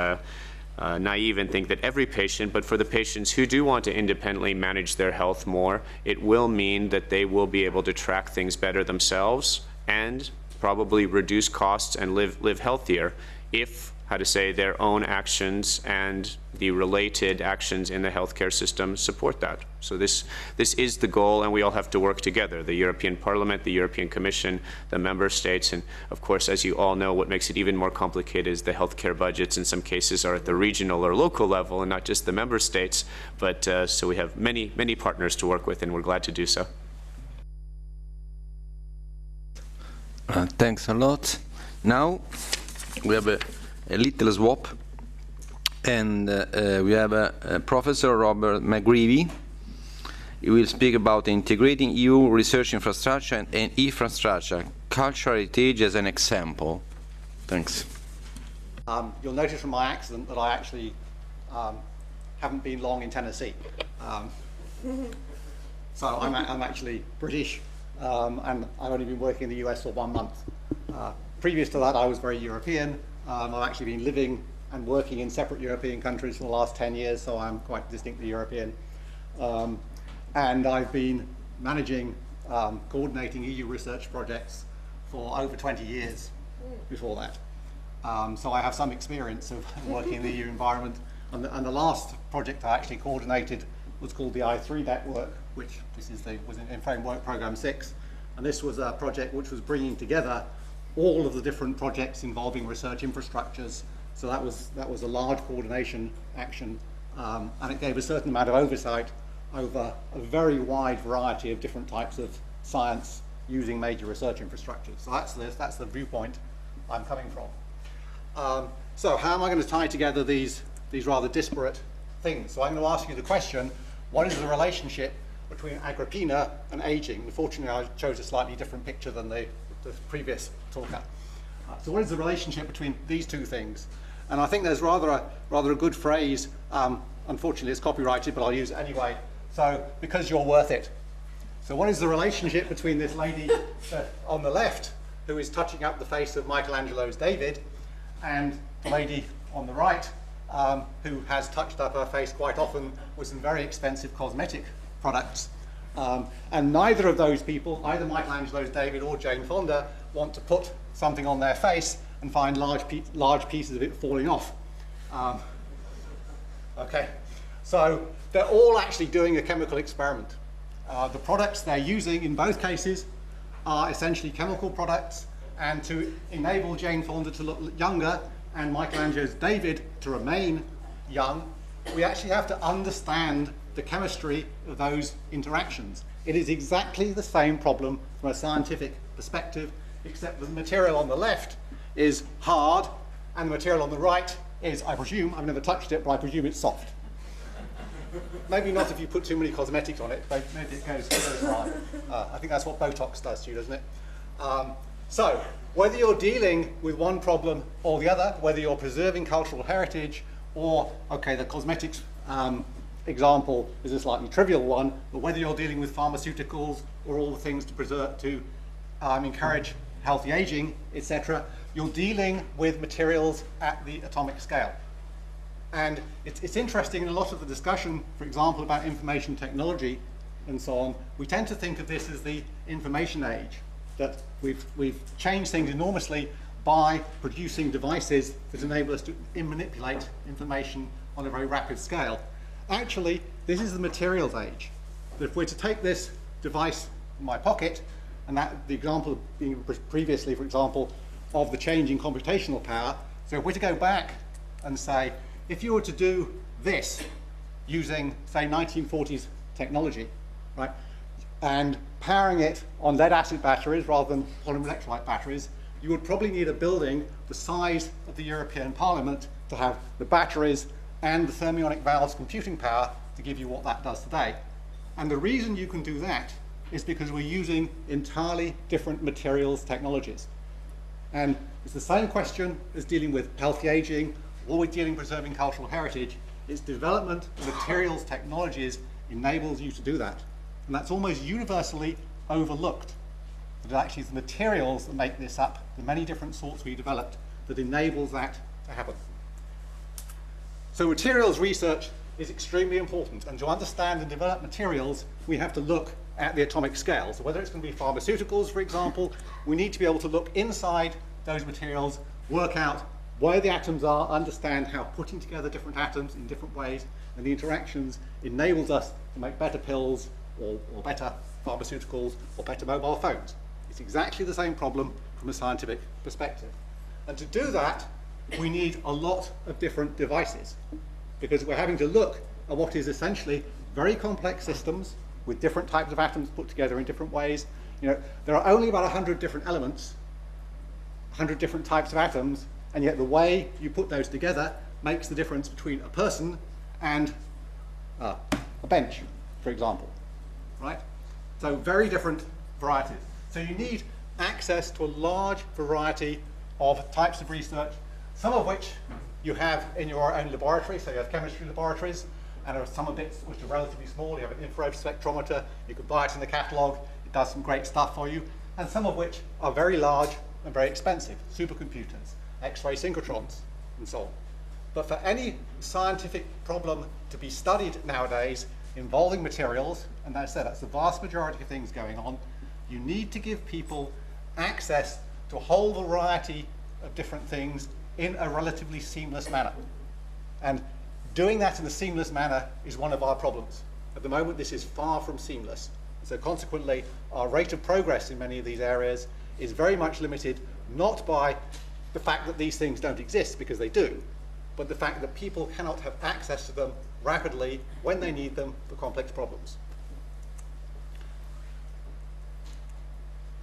naive and think that every patient, but for the patients who do want to independently manage their health more, it will mean that they will be able to track things better themselves and probably reduce costs and live healthier if, how to say, their own actions and the related actions in the healthcare system support that. So this is the goal, and we all have to work together, the European Parliament, the European Commission, the member states, and of course, as you all know, what makes it even more complicated is the healthcare budgets in some cases are at the regional or local level and not just the member states, but so we have many partners to work with, and we're glad to do so. Thanks a lot. Now we have a little swap, and we have Professor Robert McGreevy. He will speak about integrating EU research infrastructure and infrastructure, cultural heritage as an example. Thanks. You'll notice from my accent that I actually haven't been long in Tennessee. So I'm actually British, and I've only been working in the US for 1 month. Previous to that, I was very European. I've actually been living and working in separate European countries for the last 10 years, so I'm quite distinctly European. And I've been managing, coordinating EU research projects for over 20 years before that. So I have some experience of working in the EU environment. And the last project I actually coordinated was called the I3 network, which was in Framework Programme 6. And this was a project which was bringing together all of the different projects involving research infrastructures. So that was a large coordination action, and it gave a certain amount of oversight over a very wide variety of different types of science using major research infrastructures. So that's the viewpoint I'm coming from. So how am I going to tie together these rather disparate things? So I'm going to ask you the question, what is the relationship between Agrippina and aging? Unfortunately, I chose a slightly different picture than the previous talker. So what is the relationship between these two things? And I think there's rather a good phrase, unfortunately it's copyrighted, but I'll use it anyway. So, because you're worth it. So what is the relationship between this lady on the left, who is touching up the face of Michelangelo's David, and the lady on the right, who has touched up her face quite often with some very expensive cosmetic products? And neither of those people, either Michelangelo's David or Jane Fonda, want to put something on their face and find large pieces of it falling off. Okay, so they're all actually doing a chemical experiment. The products they're using in both cases are essentially chemical products, and to enable Jane Fonda to look younger and Michelangelo's David to remain young, we actually have to understand the chemistry of those interactions. It is exactly the same problem from a scientific perspective, except that the material on the left is hard and the material on the right is, I presume, I've never touched it, but I presume it's soft. Maybe not if you put too many cosmetics on it, but maybe it goes hard. I think that's what Botox does to you, doesn't it? So, whether you're dealing with one problem or the other, whether you're preserving cultural heritage or, okay, the cosmetics example is a slightly trivial one, but whether you're dealing with pharmaceuticals or all the things to preserve, to encourage healthy aging, etc., you're dealing with materials at the atomic scale. And it's interesting in a lot of the discussion, for example, about information technology and so on, we tend to think of this as the information age, that we've changed things enormously by producing devices that enable us to manipulate information on a very rapid scale. Actually, this is the materials age. That if we're to take this device in my pocket, and that the example being previously, for example, of the change in computational power, so if we're to go back and say, if you were to do this using, say, 1940s technology, right, and powering it on lead-acid batteries rather than polymer electrolyte batteries, you would probably need a building the size of the European Parliament to have the batteries and the thermionic valves computing power to give you what that does today. And the reason you can do that is because we're using entirely different materials technologies. And it's the same question as dealing with healthy aging, or with dealing with preserving cultural heritage. It's development of materials technologies enables you to do that. And that's almost universally overlooked. That actually it's the materials that make this up, the many different sorts we developed, that enables that to happen. So materials research is extremely important, and to understand and develop materials, we have to look at the atomic scale. So whether it's going to be pharmaceuticals, for example, we need to be able to look inside those materials, work out where the atoms are, understand how putting together different atoms in different ways and the interactions enables us to make better pills or better pharmaceuticals or better mobile phones. It's exactly the same problem from a scientific perspective. And to do that, we need a lot of different devices, because we're having to look at what is essentially very complex systems with different types of atoms put together in different ways. You know, there are only about 100 different elements, 100 different types of atoms, and yet the way you put those together makes the difference between a person and a bench, for example, right? So very different varieties. So you need access to a large variety of types of research, some of which you have in your own laboratory. So you have chemistry laboratories, and there are some bits which are relatively small. You have an infrared spectrometer, you can buy it in the catalogue, it does some great stuff for you, and some of which are very large and very expensive, supercomputers, X-ray synchrotrons, and so on. But for any scientific problem to be studied nowadays involving materials, and as I said, that's the vast majority of things going on, you need to give people access to a whole variety of different things in a relatively seamless manner. And doing that in a seamless manner is one of our problems. At the moment, this is far from seamless. So consequently, our rate of progress in many of these areas is very much limited, not by the fact that these things don't exist, because they do, but the fact that people cannot have access to them rapidly when they need them for complex problems.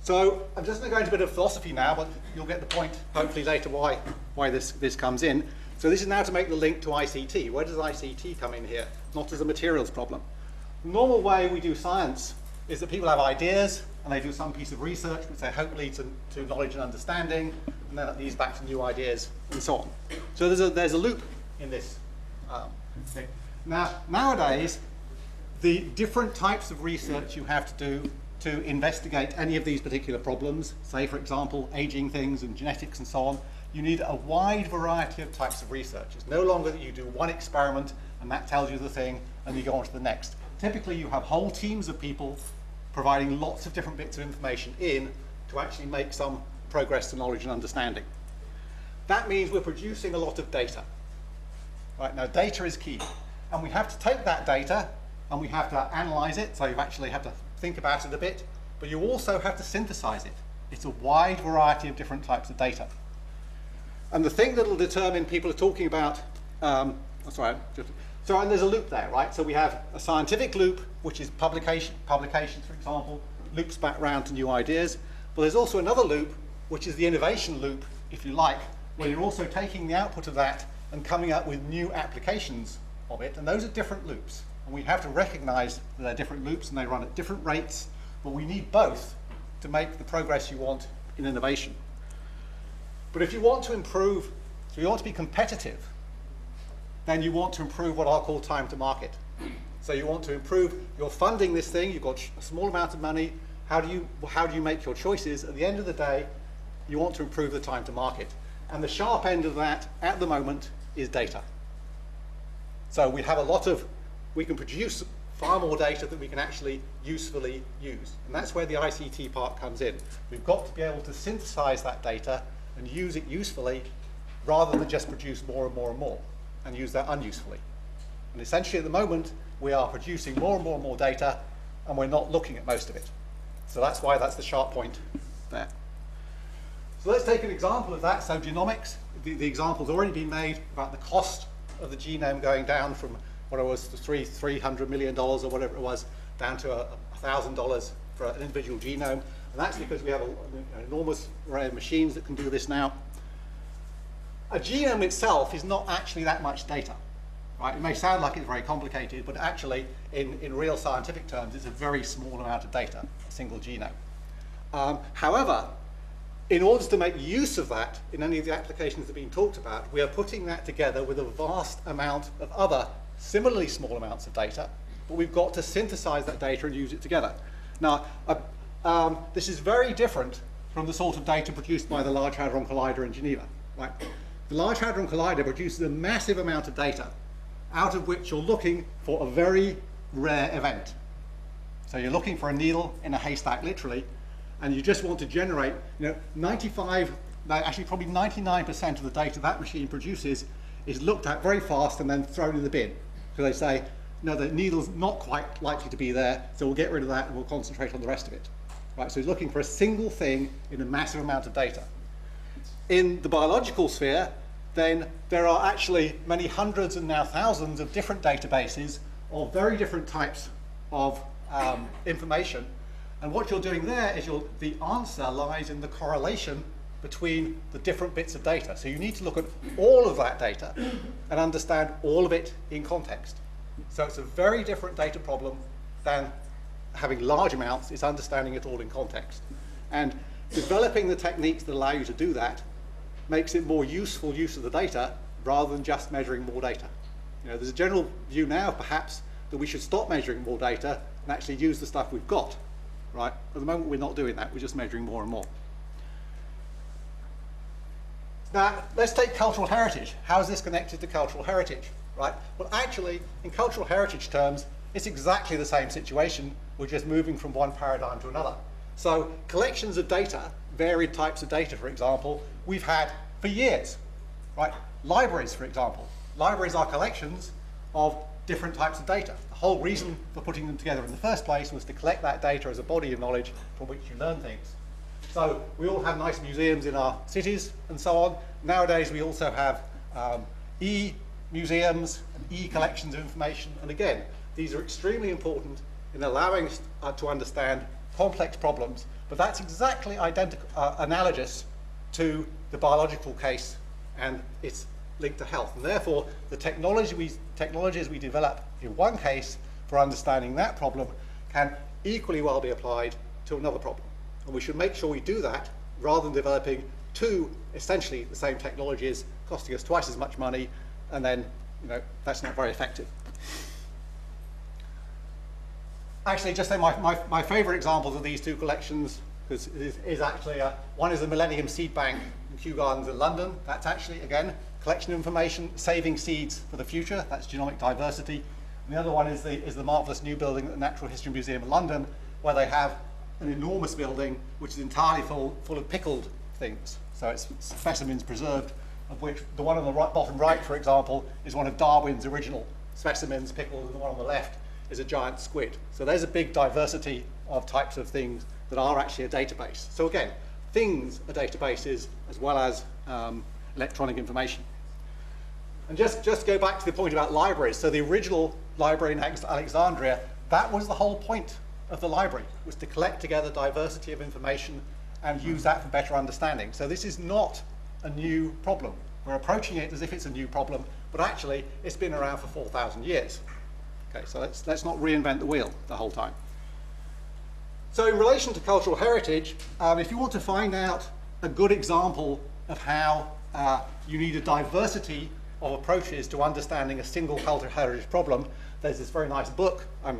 So I'm just going to go into a bit of philosophy now, but you'll get the point hopefully later why this comes in. So this is now to make the link to ICT. Where does ICT come in here? Not as a materials problem. The normal way we do science is that people have ideas and they do some piece of research which they hope leads to knowledge and understanding, and then it leads back to new ideas and so on. So there's a loop in this thing. Now, nowadays, the different types of research you have to do to investigate any of these particular problems, say for example aging things and genetics and so on, you need a wide variety of types of research. It's no longer that you do one experiment and that tells you the thing and you go on to the next. Typically you have whole teams of people providing lots of different bits of information in to actually make some progress to knowledge and understanding. That means we're producing a lot of data. Right, now data is key, and we have to take that data and we have to analyze it, so you actually have to think about it a bit, but you also have to synthesize it. It's a wide variety of different types of data. And the thing that will determine, people are talking about, and there's a loop there, right? So we have a scientific loop, which is publications, for example, loops back round to new ideas. But there's also another loop, which is the innovation loop, if you like, where you're also taking the output of that and coming up with new applications of it. And those are different loops. And we have to recognize that they're different loops and they run at different rates, but we need both to make the progress you want in innovation. But if you want to improve, if you want to be competitive, then you want to improve what I'll call time to market. So you want to improve, you're funding this thing, you've got a small amount of money, how do you make your choices? At the end of the day, you want to improve the time to market. And the sharp end of that, at the moment, is data. So we have we can produce far more data that we can actually usefully use. And that's where the ICT part comes in. We've got to be able to synthesize that data and use it usefully, rather than just produce more and more and more, and use that unusefully. And essentially at the moment, we are producing more and more and more data, and we're not looking at most of it. So that's why that's the sharp point there. So let's take an example of that. So genomics, the example's already been made about the cost of the genome going down from what it was $300 million or whatever it was, down to $1,000 for an individual genome. And that's because we have an enormous array of machines that can do this now. A genome itself is not actually that much data. Right? It may sound like it's very complicated, but actually, in real scientific terms, it's a very small amount of data, a single genome. However, in order to make use of that in any of the applications that are being talked about, we are putting that together with a vast amount of other similarly small amounts of data, but we've got to synthesize that data and use it together. Now, this is very different from the sort of data produced by the Large Hadron Collider in Geneva. Right? The Large Hadron Collider produces a massive amount of data, out of which you're looking for a very rare event. So you're looking for a needle in a haystack, literally, and you just want to generate, actually probably 99% of the data that machine produces is looked at very fast and then thrown in the bin. So they say, no, the needle's not quite likely to be there, so we'll get rid of that and we'll concentrate on the rest of it. Right, so he's looking for a single thing in a massive amount of data. In the biological sphere, then there are actually many hundreds and now thousands of different databases of very different types of information. And what you're doing there is the answer lies in the correlation between the different bits of data. So you need to look at all of that data and understand all of it in context. So it's a very different data problem than having large amounts. It's understanding it all in context. And developing the techniques that allow you to do that makes it more useful use of the data rather than just measuring more data. There's a general view now, perhaps, that we should stop measuring more data and actually use the stuff we've got. Right? At the moment, we're not doing that. We're just measuring more and more. Now, let's take cultural heritage. How is this connected to cultural heritage? Right? Well, actually, in cultural heritage terms, it's exactly the same situation. We're just moving from one paradigm to another. So collections of data, varied types of data, for example, we've had for years. Right? Libraries, for example. Libraries are collections of different types of data. The whole reason for putting them together in the first place was to collect that data as a body of knowledge from which you learn things. So we all have nice museums in our cities and so on. Nowadays we also have e-museums and e-collections of information. And again, these are extremely important in allowing us to understand complex problems, but that's exactly analogous to the biological case and its link to health. And therefore, the technologies we develop in one case for understanding that problem can equally well be applied to another problem. And we should make sure we do that rather than developing two essentially the same technologies costing us twice as much money, and then that's not very effective. Actually, just say my favorite examples of these two collections is actually one is the Millennium Seed Bank in Kew Gardens in London. That's actually, again, collection of information, saving seeds for the future. That's genomic diversity. And the other one is the marvellous new building at the Natural History Museum in London, where they have an enormous building which is entirely full of pickled things. So it's specimens preserved, of which the one on the bottom right, for example, is one of Darwin's original specimens pickled, and the one on the left is a giant squid. So there's a big diversity of types of things that are actually a database. So again, things are databases as well as electronic information. And just go back to the point about libraries. So the original library in Alexandria, that was the whole point of the library, was to collect together diversity of information and use that for better understanding. So this is not a new problem. We're approaching it as if it's a new problem, but actually it's been around for 4,000 years. Okay, so let's not reinvent the wheel the whole time. So in relation to cultural heritage, if you want to find out a good example of how you need a diversity of approaches to understanding a single cultural heritage problem, there's this very nice book. I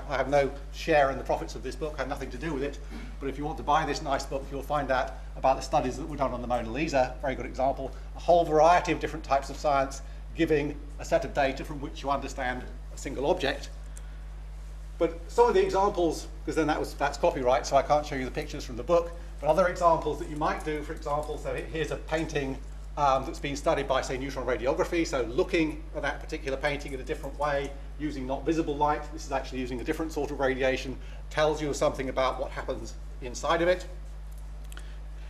have no share in the profits of this book, I have nothing to do with it, but if you want to buy this nice book, you'll find out about the studies that were done on the Mona Lisa, very good example, a whole variety of different types of science giving a set of data from which you understand a single object. But some of the examples, because then that's copyright, so I can't show you the pictures from the book, but other examples that you might do, for example, so here's a painting that's been studied by, say, neutron radiography, so looking at that particular painting in a different way, using not visible light. This is actually using a different sort of radiation, tells you something about what happens inside of it.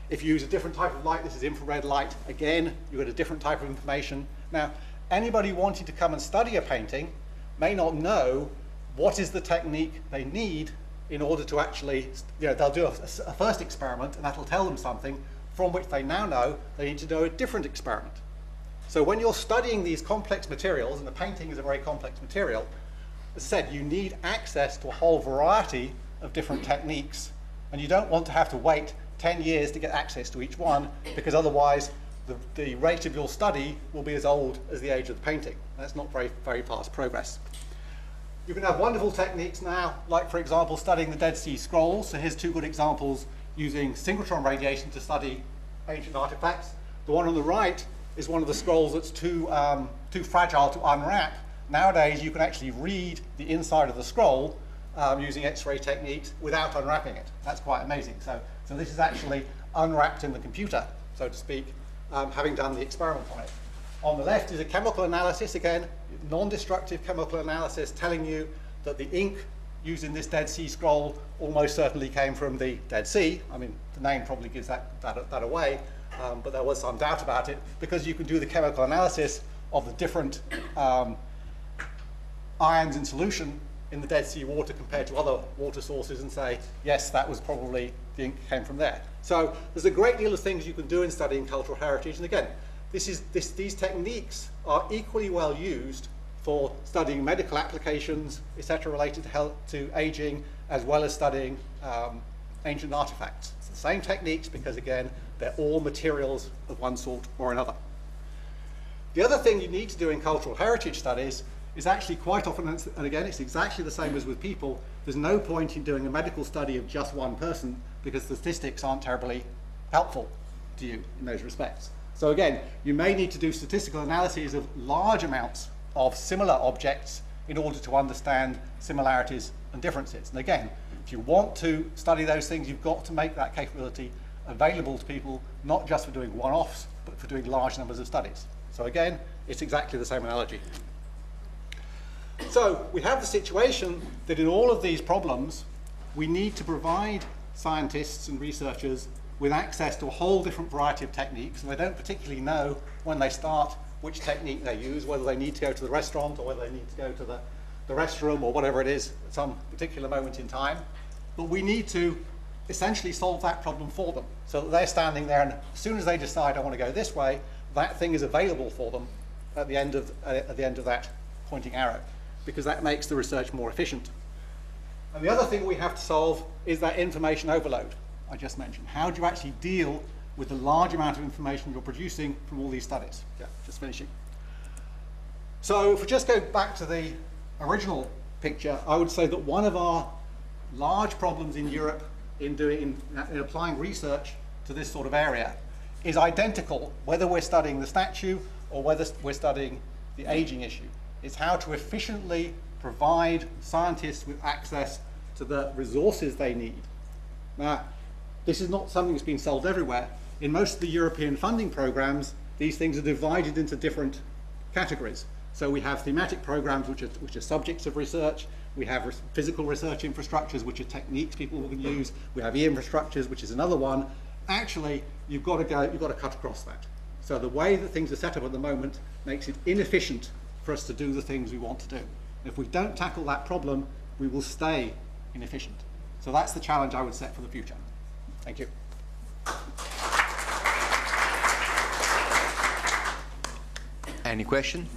If you use a different type of light, this is infrared light, again, you get a different type of information. Now, anybody wanting to come and study a painting may not know what is the technique they need in order to actually, they'll do a first experiment and that'll tell them something from which they now know they need to do a different experiment. So when you're studying these complex materials, and the painting is a very complex material, as I said, you need access to a whole variety of different techniques, and you don't want to have to wait 10 years to get access to each one, because otherwise the rate of your study will be as old as the age of the painting. That's not very, very fast progress. You can have wonderful techniques now, like for example studying the Dead Sea Scrolls. So here's two good examples using synchrotron radiation to study ancient artifacts. The one on the right is one of the scrolls that's too fragile to unwrap. Nowadays you can actually read the inside of the scroll using X-ray techniques without unwrapping it. That's quite amazing. So this is actually unwrapped in the computer, so to speak, having done the experiment on it. On the left is a chemical analysis, again, non-destructive chemical analysis telling you that the ink used in this Dead Sea Scroll almost certainly came from the Dead Sea. I mean, the name probably gives that away, but there was some doubt about it, because you can do the chemical analysis of the different ions in solution in the Dead Sea water compared to other water sources and say, yes, that was probably, the ink came from there. So there's a great deal of things you can do in studying cultural heritage, and again, these techniques are equally well used for studying medical applications, etc., related to health, to aging, as well as studying ancient artifacts. It's the same techniques because, again, they're all materials of one sort or another. The other thing you need to do in cultural heritage studies is actually quite often, and again, it's exactly the same as with people, there's no point in doing a medical study of just one person because the statistics aren't terribly helpful to you in those respects. So again, you may need to do statistical analyses of large amounts of similar objects in order to understand similarities and differences. And again, if you want to study those things, you've got to make that capability available to people, not just for doing one-offs, but for doing large numbers of studies. So again, it's exactly the same analogy. So we have the situation that in all of these problems, we need to provide scientists and researchers with access to a whole different variety of techniques, and they don't particularly know when they start which technique they use, whether they need to go to the restaurant or whether they need to go to the restroom or whatever it is at some particular moment in time. But we need to essentially solve that problem for them so that they're standing there, and as soon as they decide I want to go this way, that thing is available for them at the end of that pointing arrow, because that makes the research more efficient. And the other thing we have to solve is that information overload I just mentioned. How do you actually deal with the large amount of information you're producing from all these studies? Yeah, just finishing. So if we just go back to the original picture, I would say that one of our large problems in Europe in applying research to this sort of area is identical, whether we're studying the statue or whether we're studying the aging issue. It's how to efficiently provide scientists with access to the resources they need. Now, this is not something that's been solved everywhere. In most of the European funding programs, these things are divided into different categories. So we have thematic programs, which are subjects of research. We have physical research infrastructures, which are techniques people can use. We have e-infrastructures, which is another one. Actually, you've got to cut across that. So the way that things are set up at the moment makes it inefficient for us to do the things we want to do. If we don't tackle that problem, we will stay inefficient. So that's the challenge I would set for the future. Thank you. Any question?